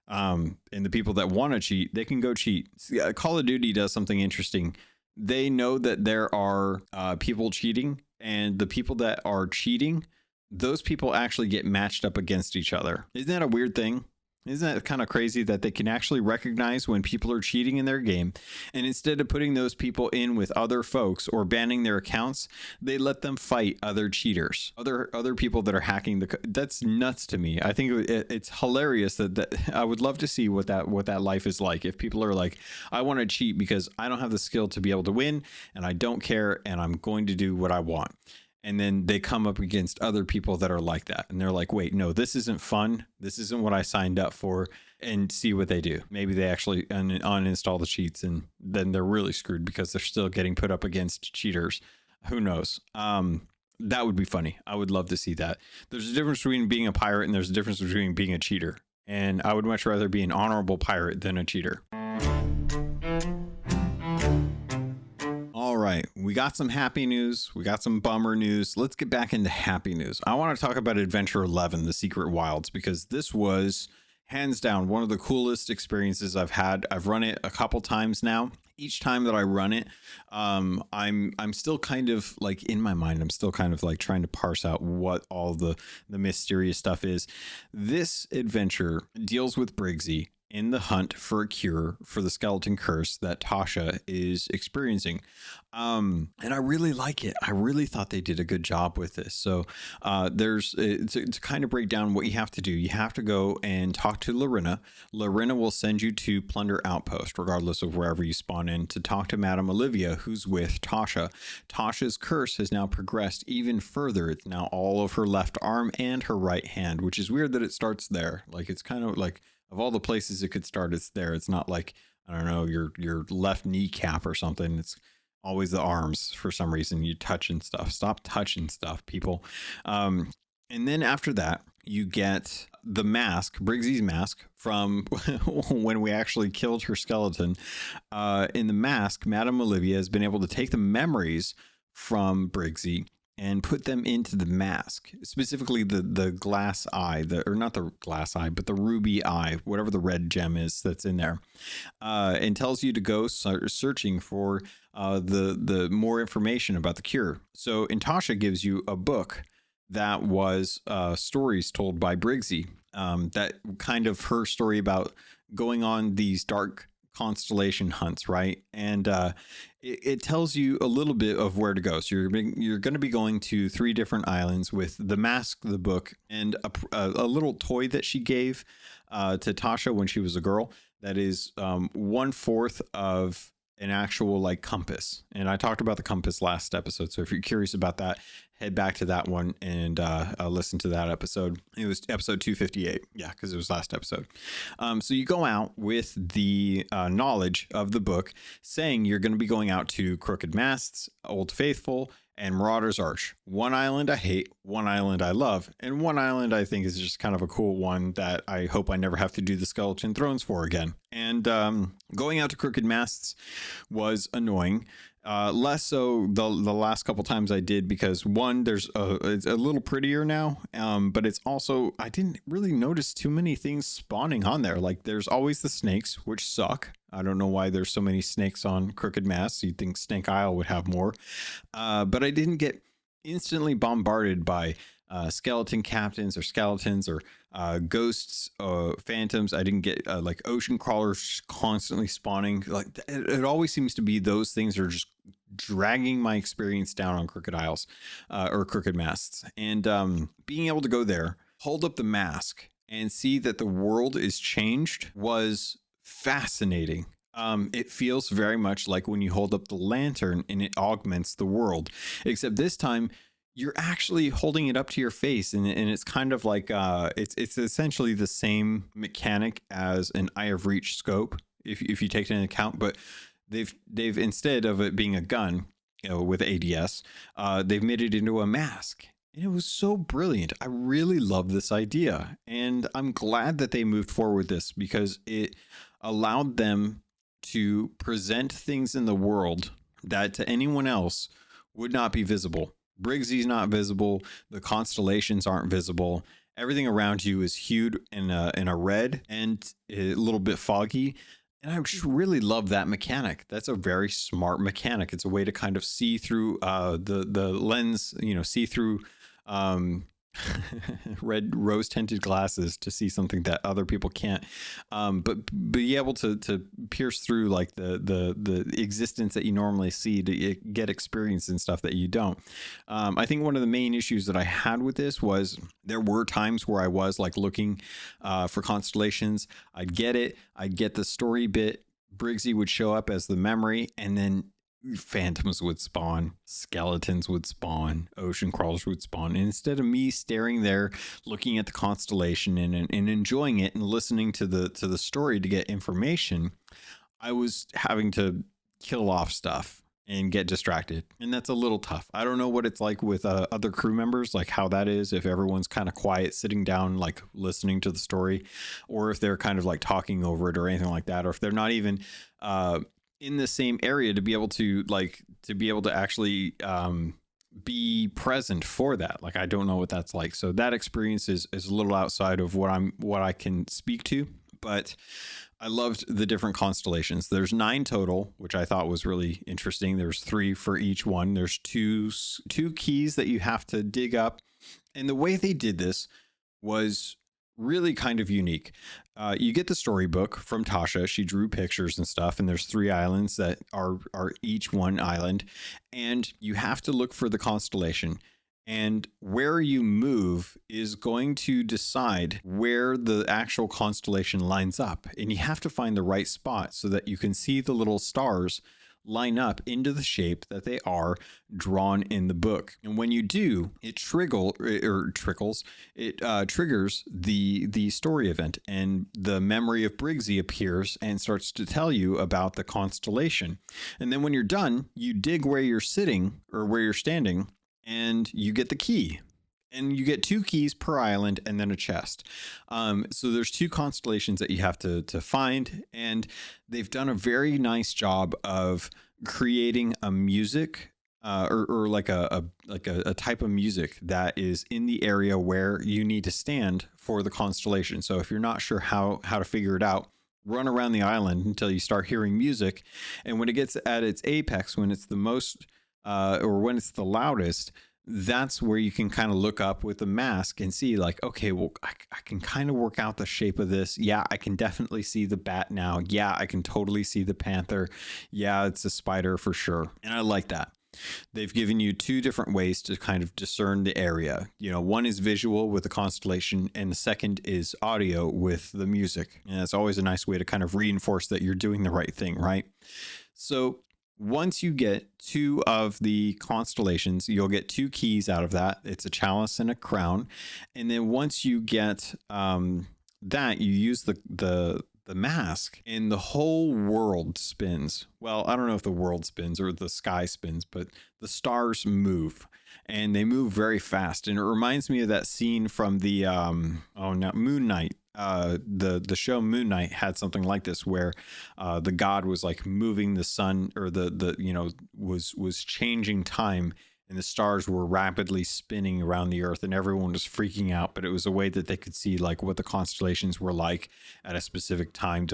And the people that want to cheat, they can go cheat. Call of Duty does something interesting. They know that there are people cheating, and the people that are cheating, those people actually get matched up against each other. Isn't that a weird thing? Isn't that kind of crazy that they can actually recognize when people are cheating in their game, and instead of putting those people in with other folks or banning their accounts, they let them fight other cheaters, other people that are hacking that's nuts to me. I think it's hilarious that I would love to see what that life is like if people are like, I want to cheat because I don't have the skill to be able to win, and I don't care, and I'm going to do what I want. And then they come up against other people that are like that. And they're like, wait, no, this isn't fun. This isn't what I signed up for. And see what they do. Maybe they actually uninstall the cheats, and then they're really screwed because they're still getting put up against cheaters. Who knows? That would be funny. I would love to see that. There's a difference between being a pirate and there's a difference between being a cheater. And I would much rather be an honorable pirate than a cheater. All right, we got some happy news. We got some bummer news. Let's get back into happy news. I want to talk about Adventure 11, The Secret Wilds, because this was hands down one of the coolest experiences I've had. I've run it a couple times now. Each time that I run it, I'm still kind of like in my mind, I'm still kind of like trying to parse out what all the mysterious stuff is. This adventure deals with Briggsy in the hunt for a cure for the skeleton curse that Tasha is experiencing. And I really like it. I really thought they did a good job with this. So to kind of break down what you have to do, you have to go and talk to Lorena. Lorena will send you to Plunder Outpost, regardless of wherever you spawn in, to talk to Madame Olivia, who's with Tasha. Tasha's curse has now progressed even further. It's now all of her left arm and her right hand, which is weird that it starts there. Like, it's kind of like, of all the places it could start, it's there. It's not like, I don't know, your left kneecap or something. It's always the arms for some reason. You touching stuff. Stop touching stuff, people. And then after that, you get the mask, Briggsy's mask, from when we actually killed her skeleton. In the mask, Madame Olivia has been able to take the memories from Briggsy and put them into the mask, specifically the glass eye, or not the glass eye, but the ruby eye, whatever the red gem is that's in there, and tells you to go searching for the more information about the cure. So Tasha gives you a book that was stories told by Briggsy, that kind of her story about going on these dark constellation hunts, right? And it tells you a little bit of where to go. So you're going to be going to 3 different islands with the mask, the book, and a little toy that she gave to Tasha when she was a girl. That is 1/4 of an actual like compass. And I talked about the compass last episode. So if you're curious about that, head back to that one and listen to that episode. It was episode 258. Yeah, because it was last episode. So you go out with the knowledge of the book, saying you're going to be going out to Crooked Masts, Old Faithful, and Marauder's Arch. One island I hate, one island I love, and one island I think is just kind of a cool one that I hope I never have to do the Skeleton Thrones for again. And going out to Crooked Masts was annoying. Less so the last couple times I did, because one, it's a little prettier now, but it's also, I didn't really notice too many things spawning on there. Like, there's always the snakes, which suck. I don't know why there's so many snakes on Crooked Masts. You'd think Snake Isle would have more, but I didn't get instantly bombarded by skeleton captains or skeletons or ghosts, phantoms. I didn't get like ocean crawlers constantly spawning. Like, it always seems to be those things are just dragging my experience down on Crooked Isles or Crooked Masts. And being able to go there, hold up the mask, and see that the world is changed was fascinating. It feels very much like when you hold up the lantern and it augments the world, except this time you're actually holding it up to your face, and it's kind of like it's essentially the same mechanic as an Eye of Reach scope if you take it into account, but they've instead of it being a gun, you know, with ADS, they've made it into a mask. And it was so brilliant. I really love this idea, and I'm glad that they moved forward with this, because it allowed them to present things in the world that to anyone else would not be visible. Briggsy's not visible. The constellations aren't visible. Everything around you is hued in a red and a little bit foggy. And I just really love that mechanic. That's a very smart mechanic. It's a way to kind of see through the lens, see through red rose tinted glasses to see something that other people can't, but be able to pierce through like the existence that you normally see to get experience and stuff that you don't. I think one of the main issues that I had with this was there were times where I was like looking for constellations. I'd get the story bit. Briggsy would show up as the memory, and then phantoms would spawn, skeletons would spawn, ocean crawlers would spawn. And instead of me staring there looking at the constellation and enjoying it and listening to the story to get information, I was having to kill off stuff and get distracted. And that's a little tough. I don't know what it's like with other crew members, like how that is, if everyone's kind of quiet, sitting down, like listening to the story, or if they're kind of like talking over it or anything like that, or if they're not even in the same area to be able to actually be present for that. Like, I don't know what that's like. So that experience is a little outside of what I can speak to, but I loved the different constellations. There's 9 total, which I thought was really interesting. There's 3 for each one. There's two keys that you have to dig up. And the way they did this was really kind of unique. You get the storybook from Tasha. She drew pictures and stuff, and there's 3 islands that are each one island, and you have to look for the constellation. And where you move is going to decide where the actual constellation lines up. And you have to find the right spot so that you can see the little stars line up into the shape that they are drawn in the book. And when you do, it triggers the story event, and the memory of Briggsy appears and starts to tell you about the constellation. And then when you're done, you dig where you're sitting or where you're standing, and you get the key. And you get 2 keys per island and then a chest. So there's 2 constellations that you have to find. And they've done a very nice job of creating a music or like a type of music that is in the area where you need to stand for the constellation. So if you're not sure how to figure it out, run around the island until you start hearing music. And when it gets at its apex, when it's the most or when it's the loudest, that's where you can kind of look up with the mask and see like, okay, well, I can kind of work out the shape of this. Yeah, I can definitely see the bat now. Yeah, I can totally see the panther. Yeah, it's a spider for sure. And I like that. They've given you 2 different ways to kind of discern the area. One is visual with the constellation, and the second is audio with the music. And it's always a nice way to kind of reinforce that you're doing the right thing, right? So once you get 2 of the constellations, you'll get 2 keys out of that. It's a chalice and a crown. And then once you get that, you use the mask, and the whole world spins. Well, I don't know if the world spins or the sky spins, but the stars move, and they move very fast. And it reminds me of that scene from the Moon Knight. The show Moon Knight had something like this, where the god was like moving the sun, or was changing time, and the stars were rapidly spinning around the earth, and everyone was freaking out. But it was a way that they could see like what the constellations were like at a specific time.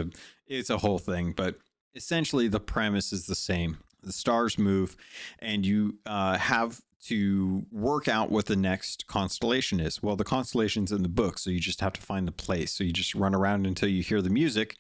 It's a whole thing, but essentially the premise is the same. The stars move, and you have to work out what the next constellation is. Well, the constellation's in the book, so you just have to find the place. So you just run around until you hear the music.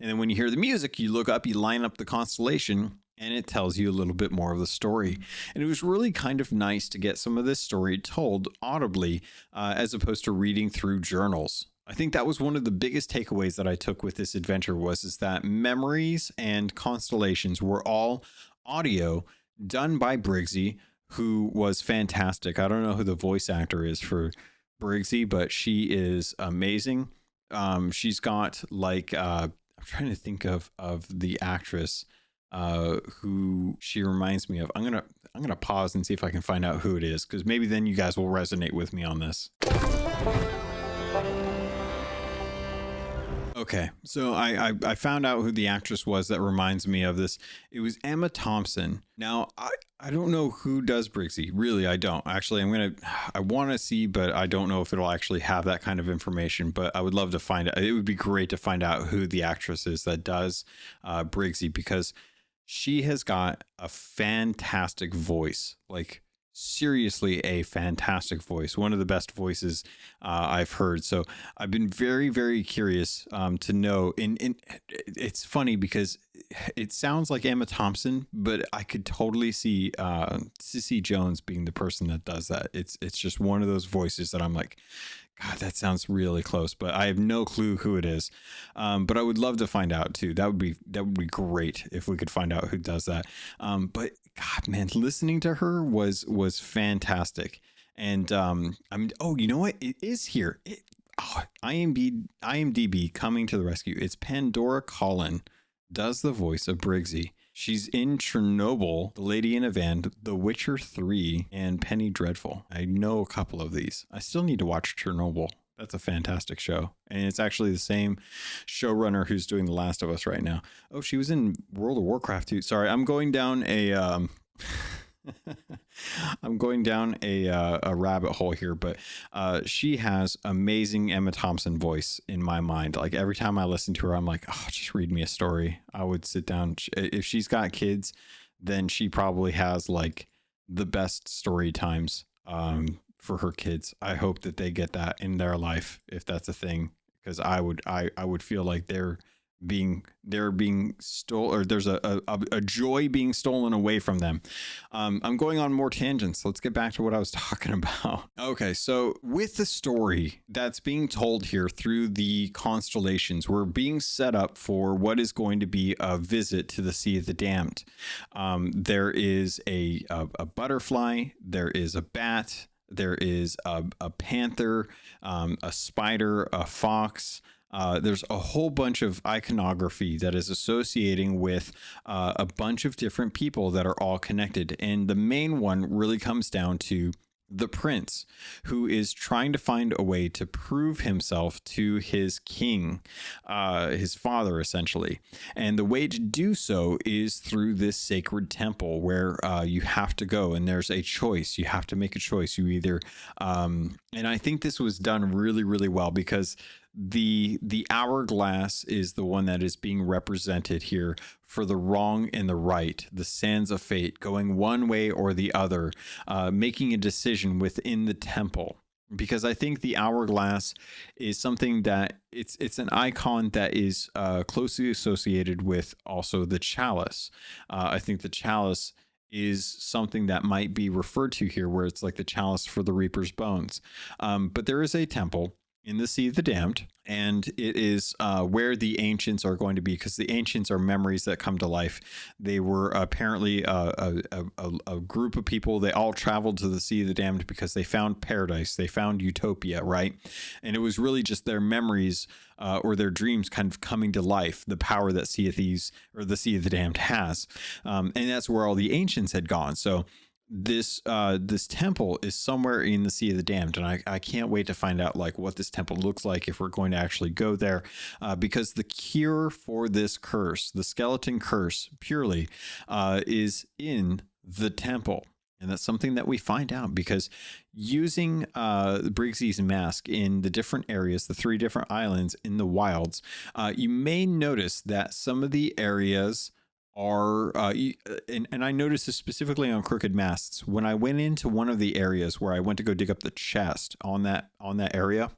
And then when you hear the music, you look up, you line up the constellation, and it tells you a little bit more of the story. And it was really kind of nice to get some of this story told audibly, as opposed to reading through journals. I think that was one of the biggest takeaways that I took with this adventure is that memories and constellations were all audio done by Briggsy, who was fantastic. I don't know who the voice actor is for Briggsy, but she is amazing. She's got like, I'm trying to think of the actress who she reminds me of. I'm gonna pause and see if I can find out who it is, because maybe then you guys will resonate with me on this. Okay, so I found out who the actress was that reminds me of this. It was Emma Thompson. Now I don't know who does Briggsy. Really, I don't. Actually, I want to see, but I don't know if it'll actually have that kind of information. But I would love to find out. It would be great to find out who the actress is that does Briggsy, because she has got a fantastic voice. Like, seriously, a fantastic voice, one of the best voices I've heard. So I've been very, very curious to know. And it's funny because it sounds like Emma Thompson, but I could totally see Cissy Jones being the person that does that. It's just one of those voices that I'm like, God, that sounds really close, but I have no clue who it is. But I would love to find out too. That would be great if we could find out who does that. But God, man, listening to her was fantastic. And oh, you know what? It is here. IMDb coming to the rescue. It's Pandora Collin does the voice of Briggsy. She's in Chernobyl, The Lady in a Van, The Witcher 3, and Penny Dreadful. I know a couple of these. I still need to watch Chernobyl. That's a fantastic show. And it's actually the same showrunner who's doing The Last of Us right now. Oh, she was in World of Warcraft too. Sorry, I'm going down a a rabbit hole here, but she has amazing Emma Thompson voice in my mind. Like, every time I listen to her, I'm like, oh, just read me a story. I would sit down. If she's got kids, then she probably has like the best story times for her kids. I hope that they get that in their life, if that's a thing, because I would feel like they're being stolen, or there's a joy being stolen away from them. I'm going on more tangents. Let's get back to what I was talking about. Okay, so with the story that's being told here through the constellations, we're being set up for what is going to be a visit to the Sea of the Damned. There is a butterfly, there is a bat, there is a panther, a spider, a fox. There's a whole bunch of iconography that is associating with a bunch of different people that are all connected. And the main one really comes down to the prince, who is trying to find a way to prove himself to his king, his father, essentially. And the way to do so is through this sacred temple where you have to go, and there's a choice. You have to make a choice. You either, and I think this was done really, really well, because the hourglass is the one that is being represented here for the wrong and the right, the sands of fate, going one way or the other, making a decision within the temple. Because I think the hourglass is something that it's an icon that is closely associated with also the chalice. I think the chalice is something that might be referred to here, where it's like the chalice for the Reaper's bones. But there is a temple in the Sea of the Damned, and it is where the ancients are going to be, because the ancients are memories that come to life. They were apparently a group of people. They all traveled to the Sea of the Damned because they found paradise. They found utopia, right? And it was really just their memories or their dreams kind of coming to life, the power that Sea of Thieves or the Sea of the Damned has. And that's where all the ancients had gone. So this temple is somewhere in the Sea of the Damned, and I can't wait to find out like what this temple looks like, if we're going to actually go there, because the cure for this curse, the skeleton curse purely, is in the temple. And that's something that we find out because using Briggsy's mask in the different areas, the 3 different islands in the wilds, you may notice that some of the areas are, and I noticed this specifically on Crooked Masts. When I went into one of the areas where I went to go dig up the chest on that area,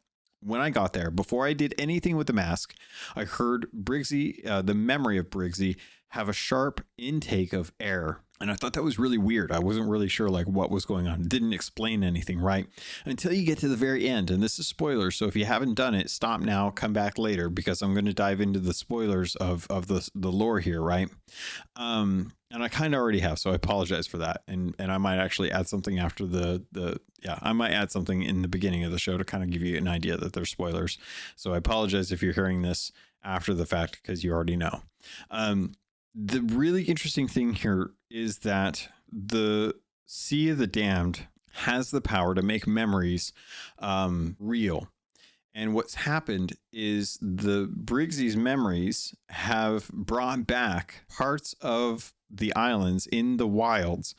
when I got there, before I did anything with the mask, I heard Briggsy, the memory of Briggsy, have a sharp intake of air. And I thought that was really weird. I wasn't really sure like what was going on. It didn't explain anything, right? Until you get to the very end. And this is spoilers. So if you haven't done it, stop now, come back later, because I'm going to dive into the spoilers of the lore here, right? And I kind of already have, so I apologize for that. And I might actually add something after I might add something in the beginning of the show to kind of give you an idea that there's spoilers. So I apologize if you're hearing this after the fact, because you already know. The really interesting thing here is that the Sea of the Damned has the power to make memories real. And what's happened is the Briggsy's memories have brought back parts of the islands in the wilds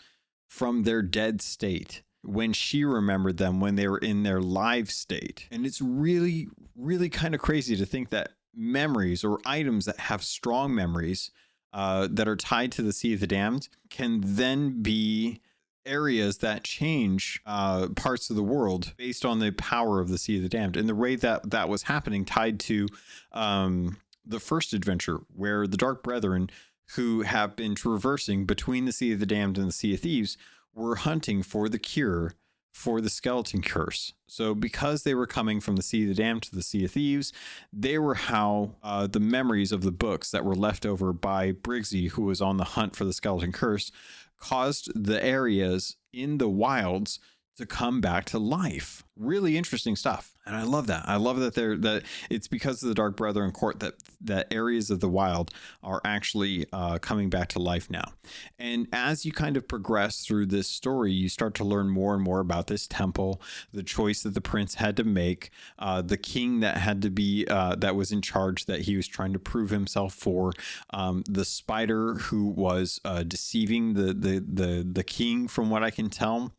from their dead state when she remembered them when they were in their live state. And it's really, really kind of crazy to think that memories or items that have strong memories that are tied to the Sea of the Damned can then be areas that change parts of the world based on the power of the Sea of the Damned. And the way that was happening tied to the first adventure, where the Dark Brethren, who have been traversing between the Sea of the Damned and the Sea of Thieves, were hunting for the cure for the skeleton curse. So because they were coming from the Sea of the Damned to the Sea of Thieves, they were how the memories of the books that were left over by Briggsy, who was on the hunt for the skeleton curse, caused the areas in the wilds to come back to life. Really interesting stuff. And I love that. I love that it's because of the Dark Brethren court that areas of the wild are actually coming back to life now. And as you kind of progress through this story, you start to learn more and more about this temple, the choice that the prince had to make, the king that had to be that was in charge, that he was trying to prove himself for, the spider who was deceiving the king, from what I can tell.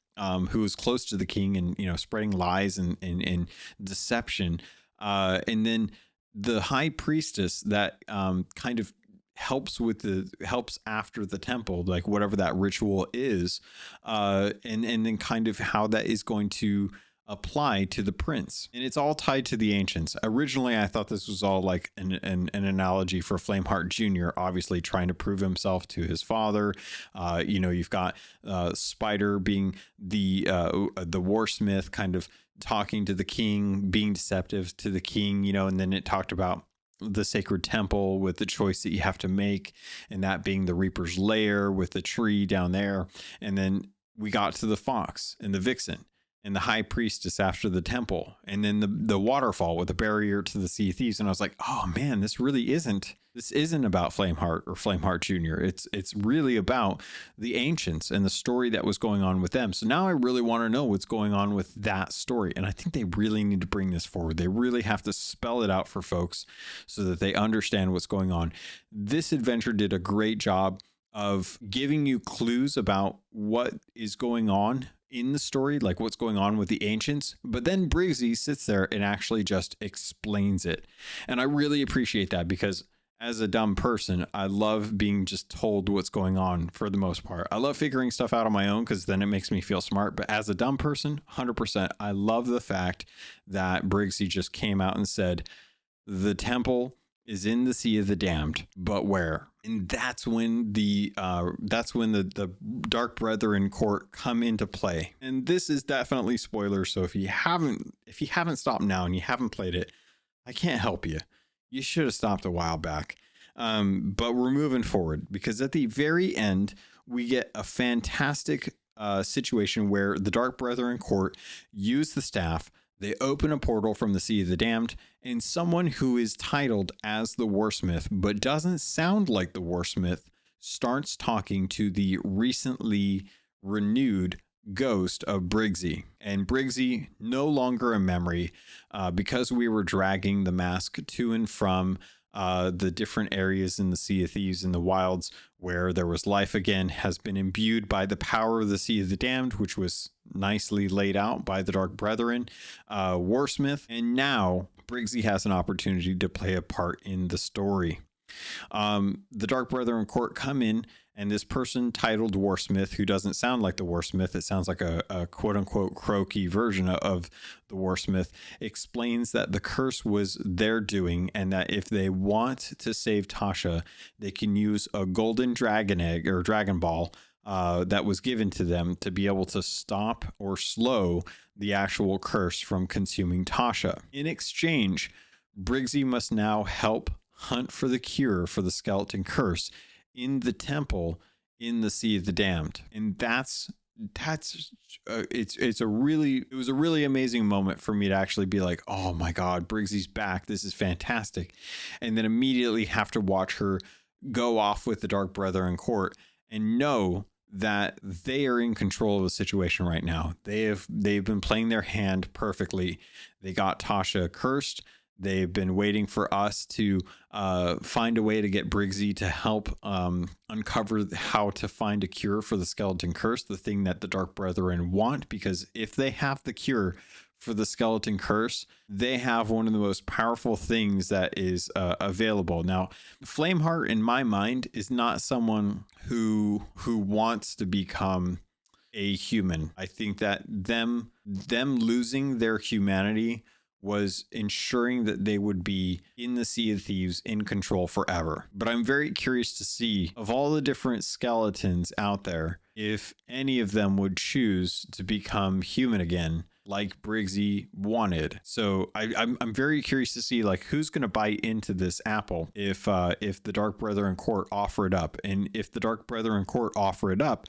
Who was close to the king and, spreading lies and deception. And then the high priestess that kind of helps after the temple, like whatever that ritual is, and then kind of how that is going to apply to the prince. And it's all tied to the ancients. Originally, I thought this was all like an analogy for Flameheart Jr., obviously trying to prove himself to his father. You've got Spider being the warsmith, kind of talking to the king, being deceptive to the king, and then it talked about the sacred temple with the choice that you have to make, and that being the Reaper's lair with the tree down there. And then we got to the fox and the vixen and the high priestess after the temple, and then the waterfall with the barrier to the Sea of Thieves. And I was like, oh man, this isn't about Flameheart or Flameheart Jr. It's really about the ancients and the story that was going on with them. So now I really want to know what's going on with that story. And I think they really need to bring this forward. They really have to spell it out for folks so that they understand what's going on. This adventure did a great job of giving you clues about what is going on in the story, like what's going on with the ancients, but then Briggsy sits there and actually just explains it. And I really appreciate that, because as a dumb person, I love being just told what's going on for the most part. I love figuring stuff out on my own because then it makes me feel smart. But as a dumb person, 100%, I love the fact that Briggsy just came out and said, the temple is in the Sea of the Damned, but where? And that's when the Dark Brethren court come into play. And this is definitely spoilers. So if you haven't stopped now and you haven't played it, I can't help you. You should have stopped a while back. But we're moving forward, because at the very end, we get a fantastic situation where the Dark Brethren court use the staff. They open a portal from the Sea of the Damned, and someone who is titled as the Warsmith but doesn't sound like the Warsmith starts talking to the recently renewed ghost of Briggsy. And Briggsy, no longer a memory, because we were dragging the mask to and from the different areas in the Sea of Thieves in the wilds where there was life again, has been imbued by the power of the Sea of the Damned, which was nicely laid out by the Dark Brethren, Warsmith. And now Briggsy has an opportunity to play a part in the story. The Dark Brethren court come in, and this person titled Warsmith, who doesn't sound like the Warsmith, it sounds like a quote unquote croaky version of the Warsmith, explains that the curse was their doing, and that if they want to save Tasha, they can use a golden dragon egg or dragon ball that was given to them to be able to stop or slow the actual curse from consuming Tasha. In exchange, Briggsy must now help hunt for the cure for the skeleton curse in the temple in the Sea of the Damned. And it was a really amazing moment for me to actually be like, oh my God, Briggsy's back. This is fantastic. And then immediately have to watch her go off with the Dark Brethren court and know that they are in control of the situation right now. They've been playing their hand perfectly. They got Tasha cursed. They've been waiting for us to find a way to get Briggsy to help uncover how to find a cure for the skeleton curse, the thing that the Dark Brethren want, because if they have the cure for the skeleton curse, they have one of the most powerful things that is available. Now, Flameheart, in my mind, is not someone who wants to become a human. I think that them losing their humanity was ensuring that they would be in the Sea of Thieves in control forever. But I'm very curious to see, of all the different skeletons out there, if any of them would choose to become human again, like Briggsy wanted. So I'm very curious to see, like, who's going to buy into this apple if the Dark Brethren Court offer it up. And if the Dark Brethren Court offer it up,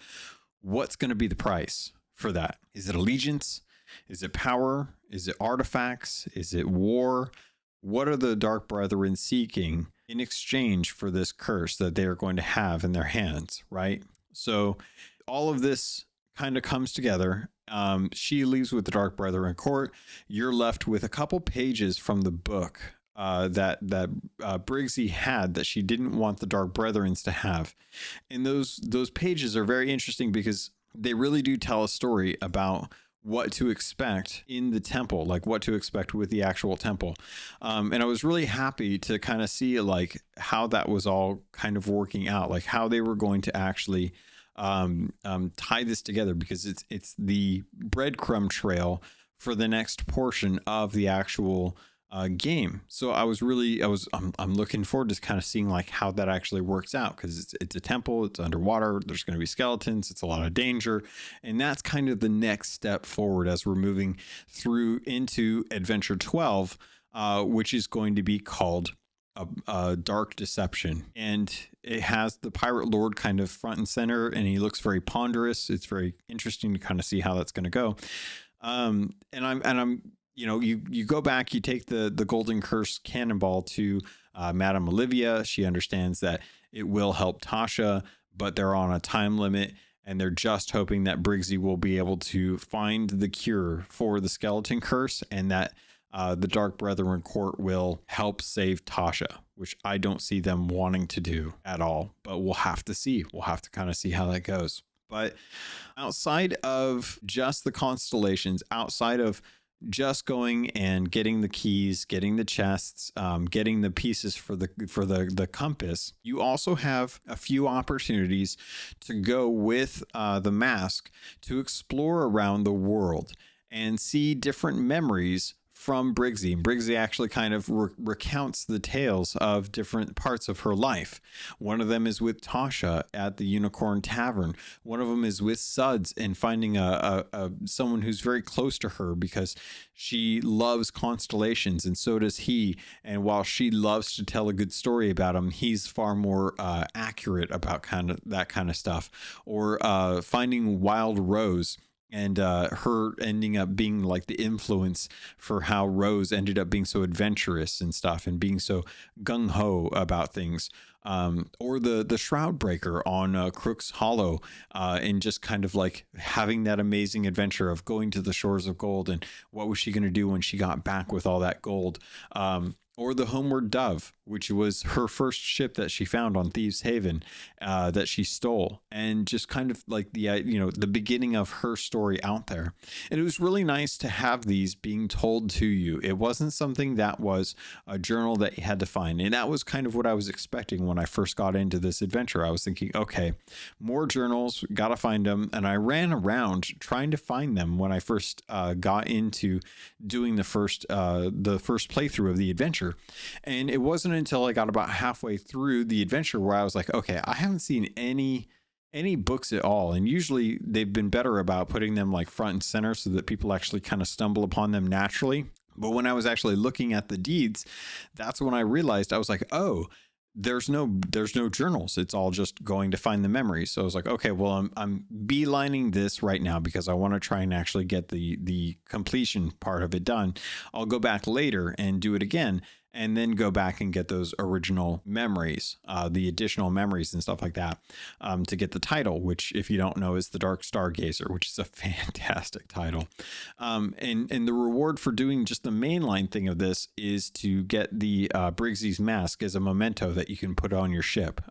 what's going to be the price for that? Is it allegiance? Is it power? Is it artifacts? Is it war? What are the Dark Brethren seeking in exchange for this curse that they are going to have in their hands, right? So all of this kind of comes together. She leaves with the Dark Brethren Court. You're left with a couple pages from the book that Briggsy had that she didn't want the Dark Brethren to have. And those pages are very interesting because they really do tell a story about what to expect in the temple, like what to expect with the actual temple. And I was really happy to kind of see like how that was all kind of working out, like how they were going to actually tie this together, because it's the breadcrumb trail for the next portion of the actual game. So I'm looking forward to kind of seeing like how that actually works out, because it's a temple, it's underwater, there's going to be skeletons, it's a lot of danger, and that's kind of the next step forward as we're moving through into Adventure 12, which is going to be called a Dark Deception. And it has the Pirate Lord kind of front and center, and he looks very ponderous. It's very interesting to kind of see how that's going to go. And I'm you know, you go back, you take the Golden Curse Cannonball to Madame Olivia. She understands that it will help Tasha, but they're on a time limit, and they're just hoping that Briggsy will be able to find the cure for the skeleton curse, and that the Dark Brethren Court will help save Tasha, which I don't see them wanting to do at all, but we'll have to see. We'll have to kind of see how that goes. But outside of just the constellations, outside of just going and getting the keys, getting the chests, getting the pieces for the compass, you also have a few opportunities to go with the mask to explore around the world and see different memories from Briggsy. And Briggsy actually kind of recounts the tales of different parts of her life. One of them is with Tasha at the Unicorn Tavern. One of them is with Suds and finding someone who's very close to her, because she loves constellations and so does he. And while she loves to tell a good story about him, he's far more accurate about that kind of stuff. Or finding Wild Rose, and her ending up being like the influence for how Rose ended up being so adventurous and stuff, and being so gung-ho about things. Or the Shroud Breaker on Crook's Hollow, and just kind of like having that amazing adventure of going to the shores of gold, and what was she going to do when she got back with all that gold. Or the Homeward Dove, which was her first ship that she found on Thieves Haven, that she stole, and just kind of like the beginning of her story out there. And it was really nice to have these being told to you. It wasn't something that was a journal that you had to find. And that was kind of what I was expecting when I first got into this adventure. I was thinking, okay, more journals, gotta find them. And I ran around trying to find them when I first got into doing the first playthrough of the adventure. And it wasn't until I got about halfway through the adventure where I was like, okay, I haven't seen any books at all. And usually they've been better about putting them like front and center so that people actually kind of stumble upon them naturally. But when I was actually looking at the deeds, that's when I realized, I was like, oh, there's no journals. It's all just going to find the memories. So I was like, okay, well, I'm beelining this right now because I want to try and actually get the completion part of it done. I'll go back later and do it again. and then go back and get those original memories, the additional memories and stuff like that, to get the title, which, if you don't know, is the Dark Stargazer, which is a fantastic title. And the reward for doing just the mainline thing of this is to get the Briggsy's mask as a memento that you can put on your ship.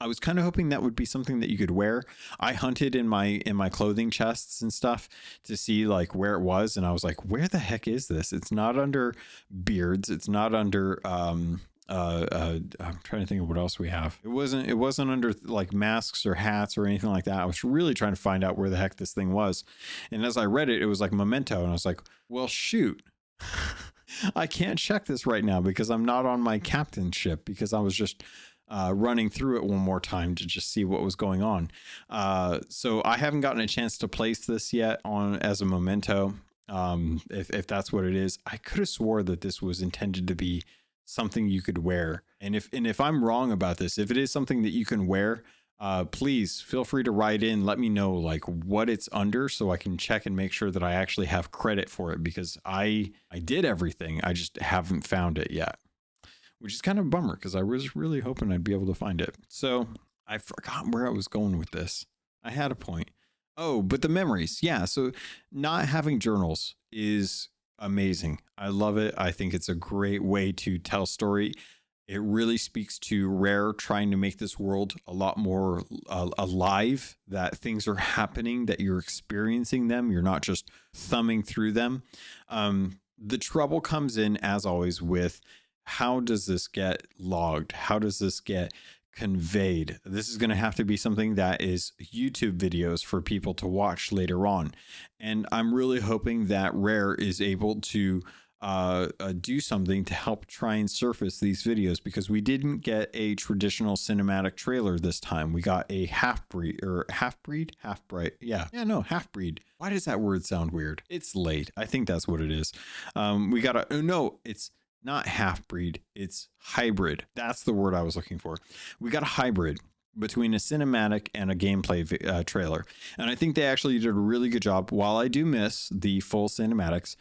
I was kind of hoping that would be something that you could wear. I hunted in my clothing chests and stuff to see like where it was, and I was like, where the heck is this? It's not under beards. It's not under I'm trying to think of what else we have. It wasn't under like masks or hats or anything like that. I was really trying to find out where the heck this thing was. And as I read it, it was like memento, and I was like, well, shoot. I can't check this right now because I'm not on my captain ship, because I was just running through it one more time to just see what was going on. So I haven't gotten a chance to place this yet on as a memento. If that's what it is. I could have swore that this was intended to be something you could wear. And if I'm wrong about this, if it is something that you can wear, please feel free to write in. Let me know like what it's under so I can check and make sure that I actually have credit for it, because I did everything. I just haven't found it yet, which is kind of a bummer because I was really hoping I'd be able to find it. So I forgot where I was going with this. I had a point. Oh, but the memories. Yeah. So not having journals is amazing. I love it. I think it's a great way to tell story. It really speaks to Rare trying to make this world a lot more alive, that things are happening, that you're experiencing them. You're not just thumbing through them. The trouble comes in, as always, with how does this get logged? How does this get conveyed? This is going to have to be something that is YouTube videos for people to watch later on. And I'm really hoping that Rare is able to do something to help try and surface these videos, because we didn't get a traditional cinematic trailer this time. We got a half-breed. Why does that word sound weird? It's late. I think that's what it is. We got it's not half-breed, it's hybrid. That's the word I was looking for. We got a hybrid between a cinematic and a gameplay trailer. And I think they actually did a really good job. While I do miss the full cinematics,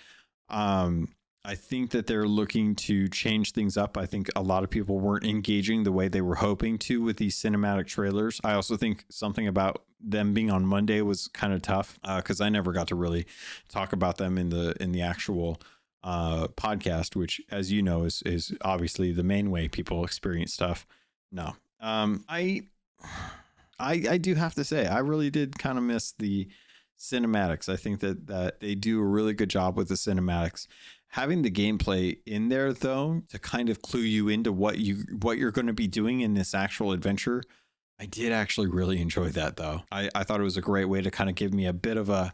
I think that they're looking to change things up. I think a lot of people weren't engaging the way they were hoping to with these cinematic trailers. I also think something about them being on Monday was kind of tough, because I never got to really talk about them in the actual podcast, which, as you know, is obviously the main way people experience stuff. No, I do have to say, I really did kind of miss the cinematics. I think that they do a really good job with the cinematics. Having the gameplay in there, though, to kind of clue you into what you're going to be doing in this actual adventure, I did actually really enjoy that, though. I thought it was a great way to kind of give me a bit of a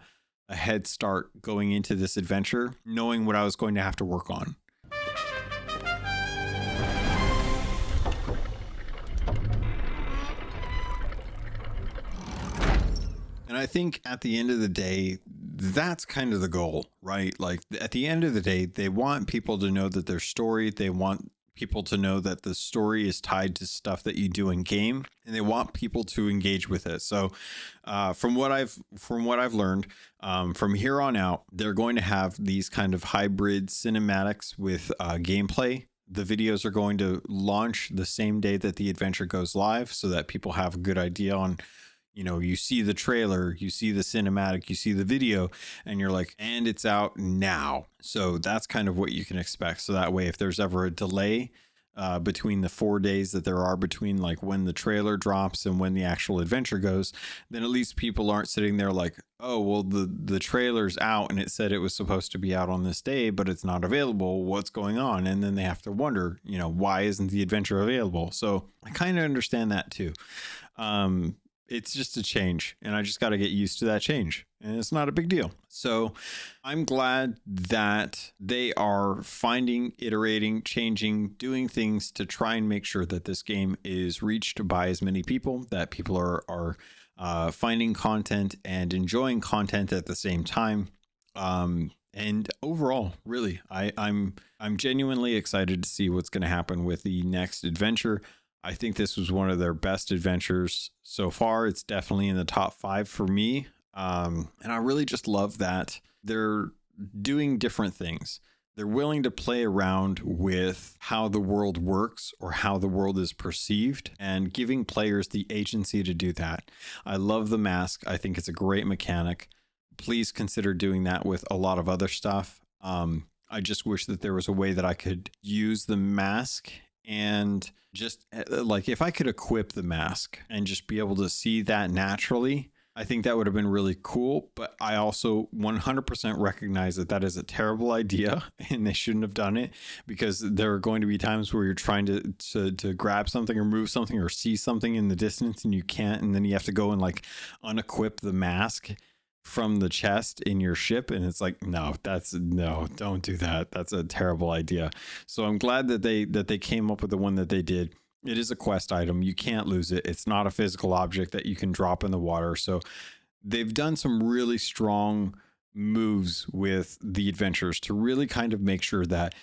head start going into this adventure, knowing what I was going to have to work on. And I think at the end of the day, that's kind of the goal, right? Like at the end of the day, they want people to know that their story, they want people to know that the story is tied to stuff that you do in game, and they want people to engage with it. So from what I've learned, from here on out, they're going to have these kind of hybrid cinematics with gameplay. The videos are going to launch the same day that the adventure goes live, so that people have a good idea on, you see the trailer, you see the cinematic, you see the video, and you're like, and it's out now. So that's kind of what you can expect. So that way, if there's ever a delay between the 4 days that there are between like when the trailer drops and when the actual adventure goes, then at least people aren't sitting there like, oh, well, the trailer's out and it said it was supposed to be out on this day, but it's not available. What's going on? And then they have to wonder, why isn't the adventure available? So I kind of understand that too. It's just a change, and I just got to get used to that change, and it's not a big deal. So I'm glad that they are finding, iterating, changing, doing things to try and make sure that this game is reached by as many people, that people are finding content and enjoying content at the same time. And overall, really, I'm genuinely excited to see what's going to happen with the next adventure. I think this was one of their best adventures so far. It's definitely in the top 5 for me. And I really just love that they're doing different things. They're willing to play around with how the world works or how the world is perceived and giving players the agency to do that. I love the mask. I think it's a great mechanic. Please consider doing that with a lot of other stuff. I just wish that there was a way that I could use the mask and just like if I could equip the mask and just be able to see that naturally, I think that would have been really cool. But I also 100% recognize that that is a terrible idea and they shouldn't have done it, because there are going to be times where you're trying to grab something or move something or see something in the distance and you can't. And then you have to go and like unequip the mask from the chest in your ship, and it's like, no, don't do that. That's a terrible idea. So I'm glad that they came up with the one that they did. It is a quest item. You can't lose it. It's not a physical object that you can drop in the water. So they've done some really strong moves with the adventures to really kind of make sure that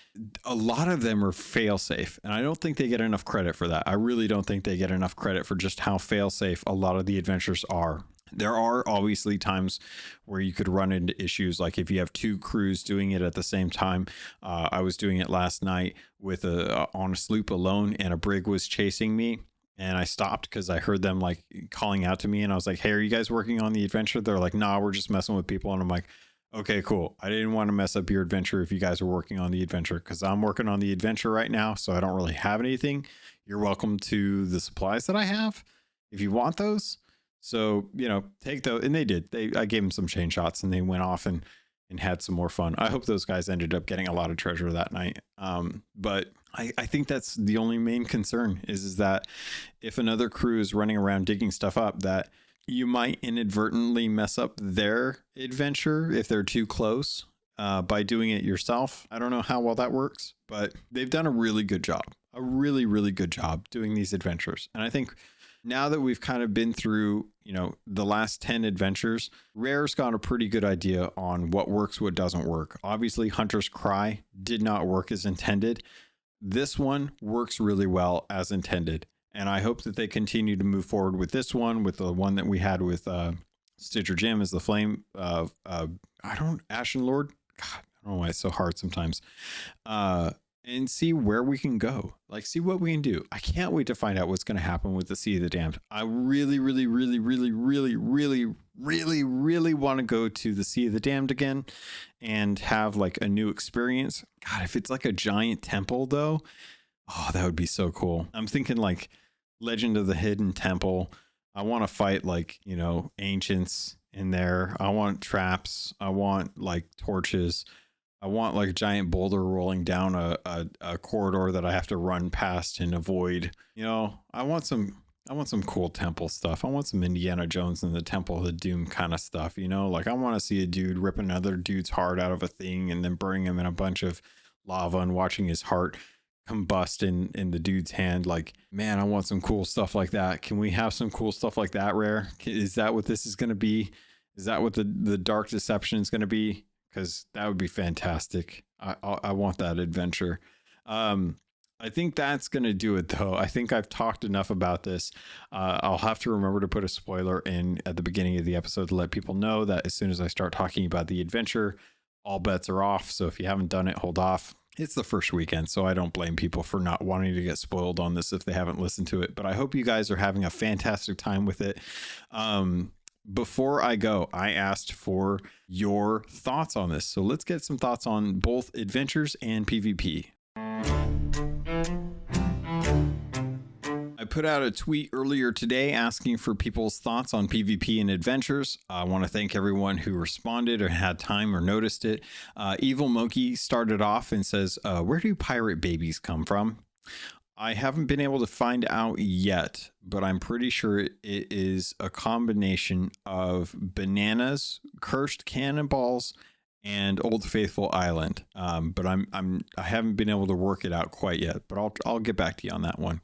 a lot of them are fail safe. And I don't think they get enough credit for that. I really don't think they get enough credit for just how fail safe a lot of the adventures are. There are obviously times where you could run into issues, like if you have two crews doing it at the same time. I was doing it last night with on a sloop alone, and a brig was chasing me, and I stopped because I heard them like calling out to me, and I was like, "Hey, are you guys working on the adventure?" They're like, "Nah, we're just messing with people," and I'm like, "Okay, cool. I didn't want to mess up your adventure if you guys are working on the adventure, because I'm working on the adventure right now, so I don't really have anything. You're welcome to the supplies that I have if you want those." So, take those. And they did. I gave them some chain shots and they went off and had some more fun. I hope those guys ended up getting a lot of treasure that night. But I think that's the only main concern is that if another crew is running around digging stuff up, that you might inadvertently mess up their adventure if they're too close by doing it yourself. I don't know how well that works, but they've done a really good job, a really, really good job doing these adventures. And I think now that we've kind of been through, the last 10 adventures, Rare's got a pretty good idea on what works, what doesn't work. Obviously, Hunter's Cry did not work as intended. This one works really well as intended. And I hope that they continue to move forward with this one, with the one that we had with Stitcher Jim as the flame. Ashen Lord. God, I don't know why it's so hard sometimes. And see where we can go, like see what we can do. I can't wait to find out what's going to happen with the Sea of the Damned. I really, really, really, really, really, really, really, really want to go to the Sea of the Damned again and have like a new experience. God, if it's like a giant temple though, oh, that would be so cool. I'm thinking like Legend of the Hidden Temple. I want to fight like, ancients in there. I want traps. I want like torches. I want like a giant boulder rolling down a corridor that I have to run past and avoid. I want some cool temple stuff. I want some Indiana Jones and the Temple of the Doom kind of stuff. Like I want to see a dude rip another dude's heart out of a thing and then burning him in a bunch of lava and watching his heart combust in the dude's hand. Like, man, I want some cool stuff like that. Can we have some cool stuff like that, Rare? Is that what this is going to be? Is that what the Dark Deception is going to be? Because that would be fantastic. I want that adventure. I think that's going to do it, though. I think I've talked enough about this. I'll have to remember to put a spoiler in at the beginning of the episode to let people know that as soon as I start talking about the adventure, all bets are off. So if you haven't done it, hold off. It's the first weekend, so I don't blame people for not wanting to get spoiled on this if they haven't listened to it. But I hope you guys are having a fantastic time with it. Before I go, I asked for your thoughts on this. So let's get some thoughts on both adventures and PvP. I put out a tweet earlier today asking for people's thoughts on PvP and adventures. I want to thank everyone who responded or had time or noticed it. Evil Monkey started off and says, where do pirate babies come from? I haven't been able to find out yet, but I'm pretty sure it is a combination of bananas, cursed cannonballs, and Old Faithful Island. But I haven't been able to work it out quite yet, but I'll get back to you on that one.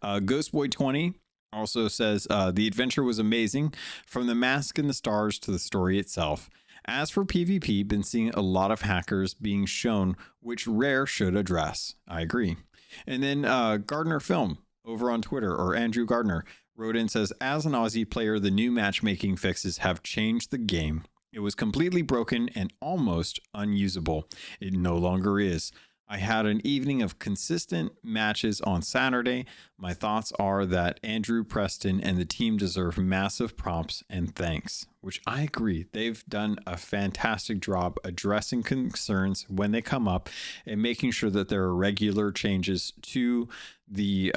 Ghostboy20 also says, the adventure was amazing, from the mask and the stars to the story itself. As for PvP, been seeing a lot of hackers being shown, which Rare should address. I agree. And then Gardner Film over on Twitter, or Andrew Gardner, wrote in, says, as an Aussie player, the new matchmaking fixes have changed the game. It was completely broken and almost unusable. It no longer is. I had an evening of consistent matches on Saturday. My thoughts are that Andrew Preston and the team deserve massive props and thanks, which I agree. They've done a fantastic job addressing concerns when they come up and making sure that there are regular changes to the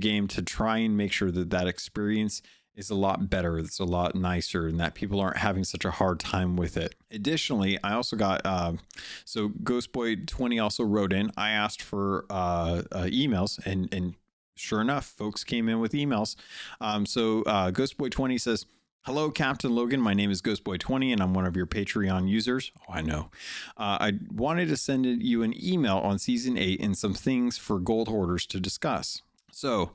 game to try and make sure that that experience is a lot better. It's a lot nicer, and that people aren't having such a hard time with it. Additionally, I also got so Ghostboy20 also wrote in. I asked for emails, and sure enough, folks came in with emails. So Ghostboy20 says, "Hello, Captain Logan. My name is Ghostboy20, and I'm one of your Patreon users." Oh, I know. I wanted to send you an email on Season 8 and some things for gold hoarders to discuss. So,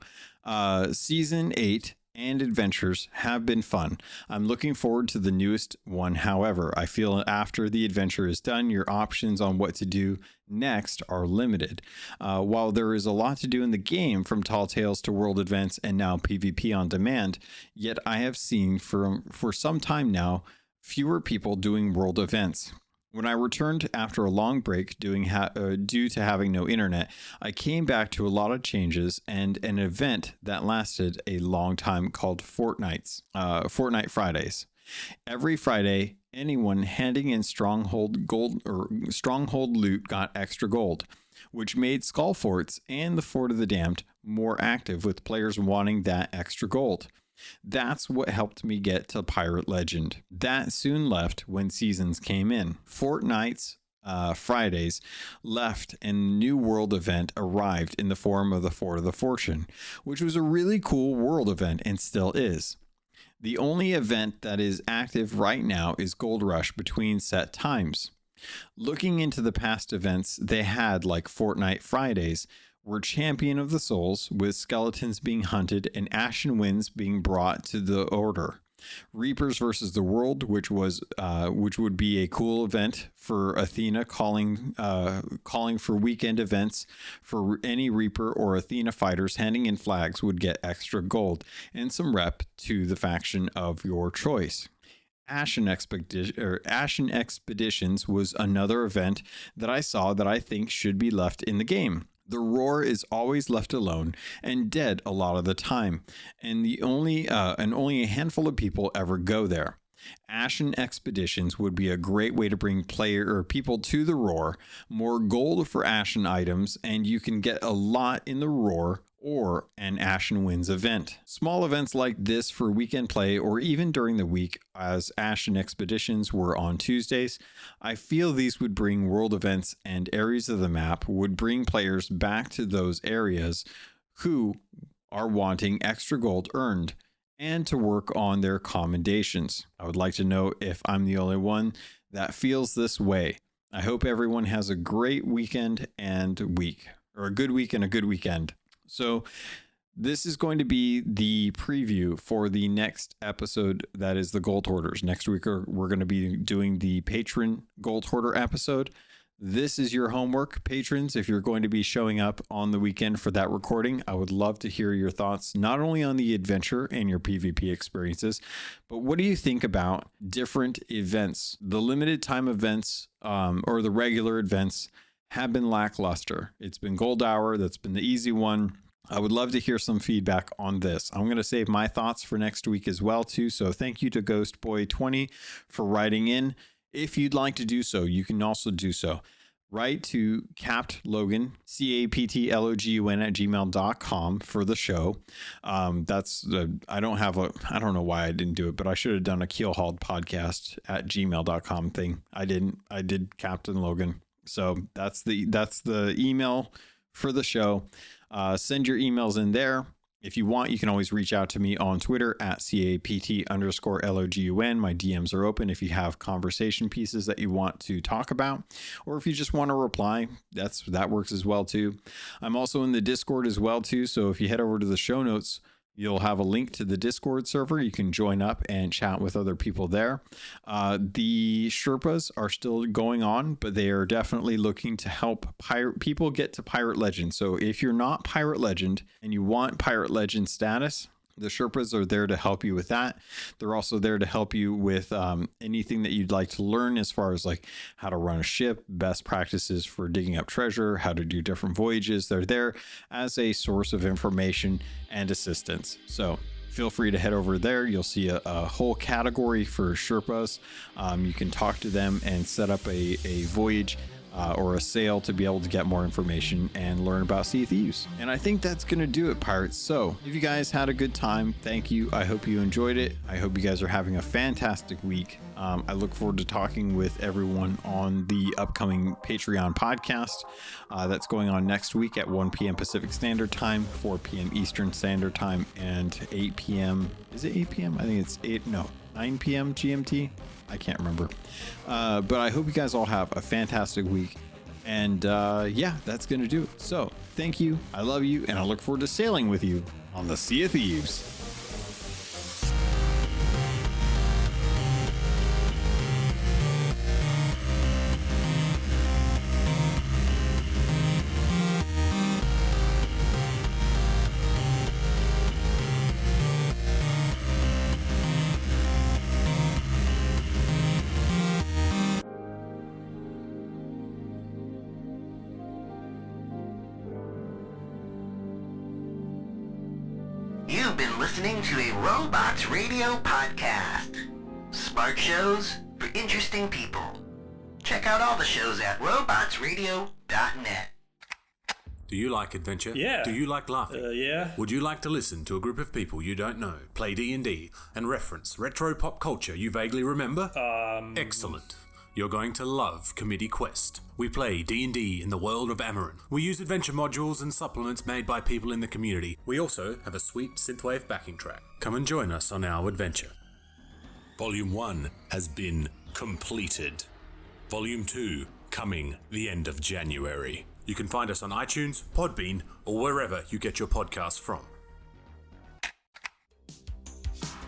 Season 8 and adventures have been fun. I'm looking forward to the newest one. However, I feel after the adventure is done, your options on what to do next are limited. While there is a lot to do in the game, from Tall Tales to World Events and now PvP on demand, yet I have seen for some time now fewer people doing World Events. When I returned after a long break due to having no internet, I came back to a lot of changes and an event that lasted a long time called Fortnite Fridays. Every Friday, anyone handing in stronghold loot got extra gold, which made Skull Forts and the Fort of the Damned more active, with players wanting that extra gold. That's what helped me get to Pirate Legend. That soon left when seasons came in. Fortnite's Fridays left and new world event arrived in the form of the Fort of the Fortune, which was a really cool world event and still is. The only event that is active right now is Gold Rush between set times. Looking into the past events they had, like Fortnite Fridays, were Champion of the Souls, with skeletons being hunted and Ashen Winds being brought to the Order. Reapers versus the World, which would be a cool event for Athena, calling for weekend events for any Reaper or Athena fighters handing in flags would get extra gold and some rep to the faction of your choice. Ashen Expeditions was another event that I saw that I think should be left in the game. The Roar is always left alone and dead a lot of the time, and only a handful of people ever go there. Ashen Expeditions would be a great way to bring people to the Roar, more gold for Ashen items, and you can get a lot in the Roar or an Ashen Winds event. Small events like this for weekend play or even during the week, as Ashen Expeditions were on Tuesdays, I feel these would bring world events, and areas of the map would bring players back to those areas who are wanting extra gold earned and to work on their commendations. I would like to know if I'm the only one that feels this way. I hope everyone has a great weekend and week, or a good week and a good weekend. So this is going to be the preview for the next episode, that is the Gold Hoarders. Next week, we're going to be doing the Patron Gold Hoarder episode. This is your homework, patrons. If you're going to be showing up on the weekend for that recording, I would love to hear your thoughts, not only on the adventure and your PvP experiences, but what do you think about different events? The limited time events or the regular events have been lackluster. It's been Gold Hour. That's been the easy one. I would love to hear some feedback on this. I'm going to save my thoughts for next week as well, too. So thank you to Ghostboy20 for writing in. If you'd like to do so, you can also do so. Write to CaptainLogun, CaptLogun @gmail.com for the show. I don't know why I didn't do it, but I should have done a Keelhauled podcast @gmail.com thing. I didn't. I did Captain Logan. So that's the email for the show. Send your emails in there. If you want, you can always reach out to me on Twitter @CAPT_LOGUN. My DMs are open if you have conversation pieces that you want to talk about, or if you just want to reply, that works as well too. I'm also in the Discord as well too. So if you head over to the show notes, you'll have a link to the Discord server. You can join up and chat with other people there. The Sherpas are still going on, but they are definitely looking to help people get to Pirate Legend. So if you're not Pirate Legend and you want Pirate Legend status, The Sherpas are there to help you with that. They're also there to help you with anything that you'd like to learn as far as like how to run a ship, best practices for digging up treasure, how to do different voyages. They're there as a source of information and assistance. So feel free to head over there. You'll see a whole category for Sherpas. You can talk to them and set up a voyage or a sail to be able to get more information and learn about Sea of Thieves. And I think that's going to do it, pirates. So if you guys had a good time, thank you. I hope you enjoyed it. I hope you guys are having a fantastic week. I look forward to talking with everyone on the upcoming Patreon podcast that's going on next week at 1 p.m. Pacific Standard Time, 4 p.m. Eastern Standard Time, and 8 p.m. Is it 8 p.m.? I think it's 9 p.m. GMT. I can't remember. But I hope you guys all have a fantastic week. And yeah, that's going to do it. So thank you. I love you. And I look forward to sailing with you on the Sea of Thieves. You've been listening to a Robots Radio podcast. Smart shows for interesting people. Check out all the shows at robotsradio.net. Do you like adventure? Yeah. Do you like laughing? Yeah. Would you like to listen to a group of people you don't know play D&D and reference retro pop culture you vaguely remember? Excellent. You're going to love Committee Quest. We play D&D in the world of Amarin. We use adventure modules and supplements made by people in the community. We also have a sweet synthwave backing track. Come and join us on our adventure. Volume 1 has been completed. Volume 2 coming the end of January. You can find us on iTunes, Podbean, or wherever you get your podcasts from.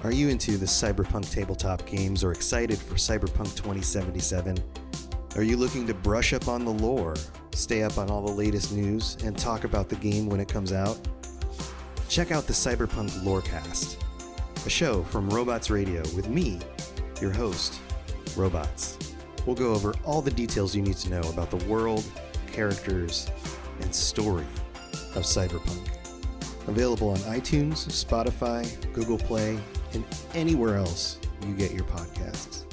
Are you into the cyberpunk tabletop games or excited for Cyberpunk 2077? Are you looking to brush up on the lore, stay up on all the latest news, and talk about the game when it comes out? Check out the Cyberpunk Lorecast, a show from Robots Radio with me, your host, Robots. We'll go over all the details you need to know about the world, characters, and story of Cyberpunk. Available on iTunes, Spotify, Google Play, and anywhere else you get your podcasts.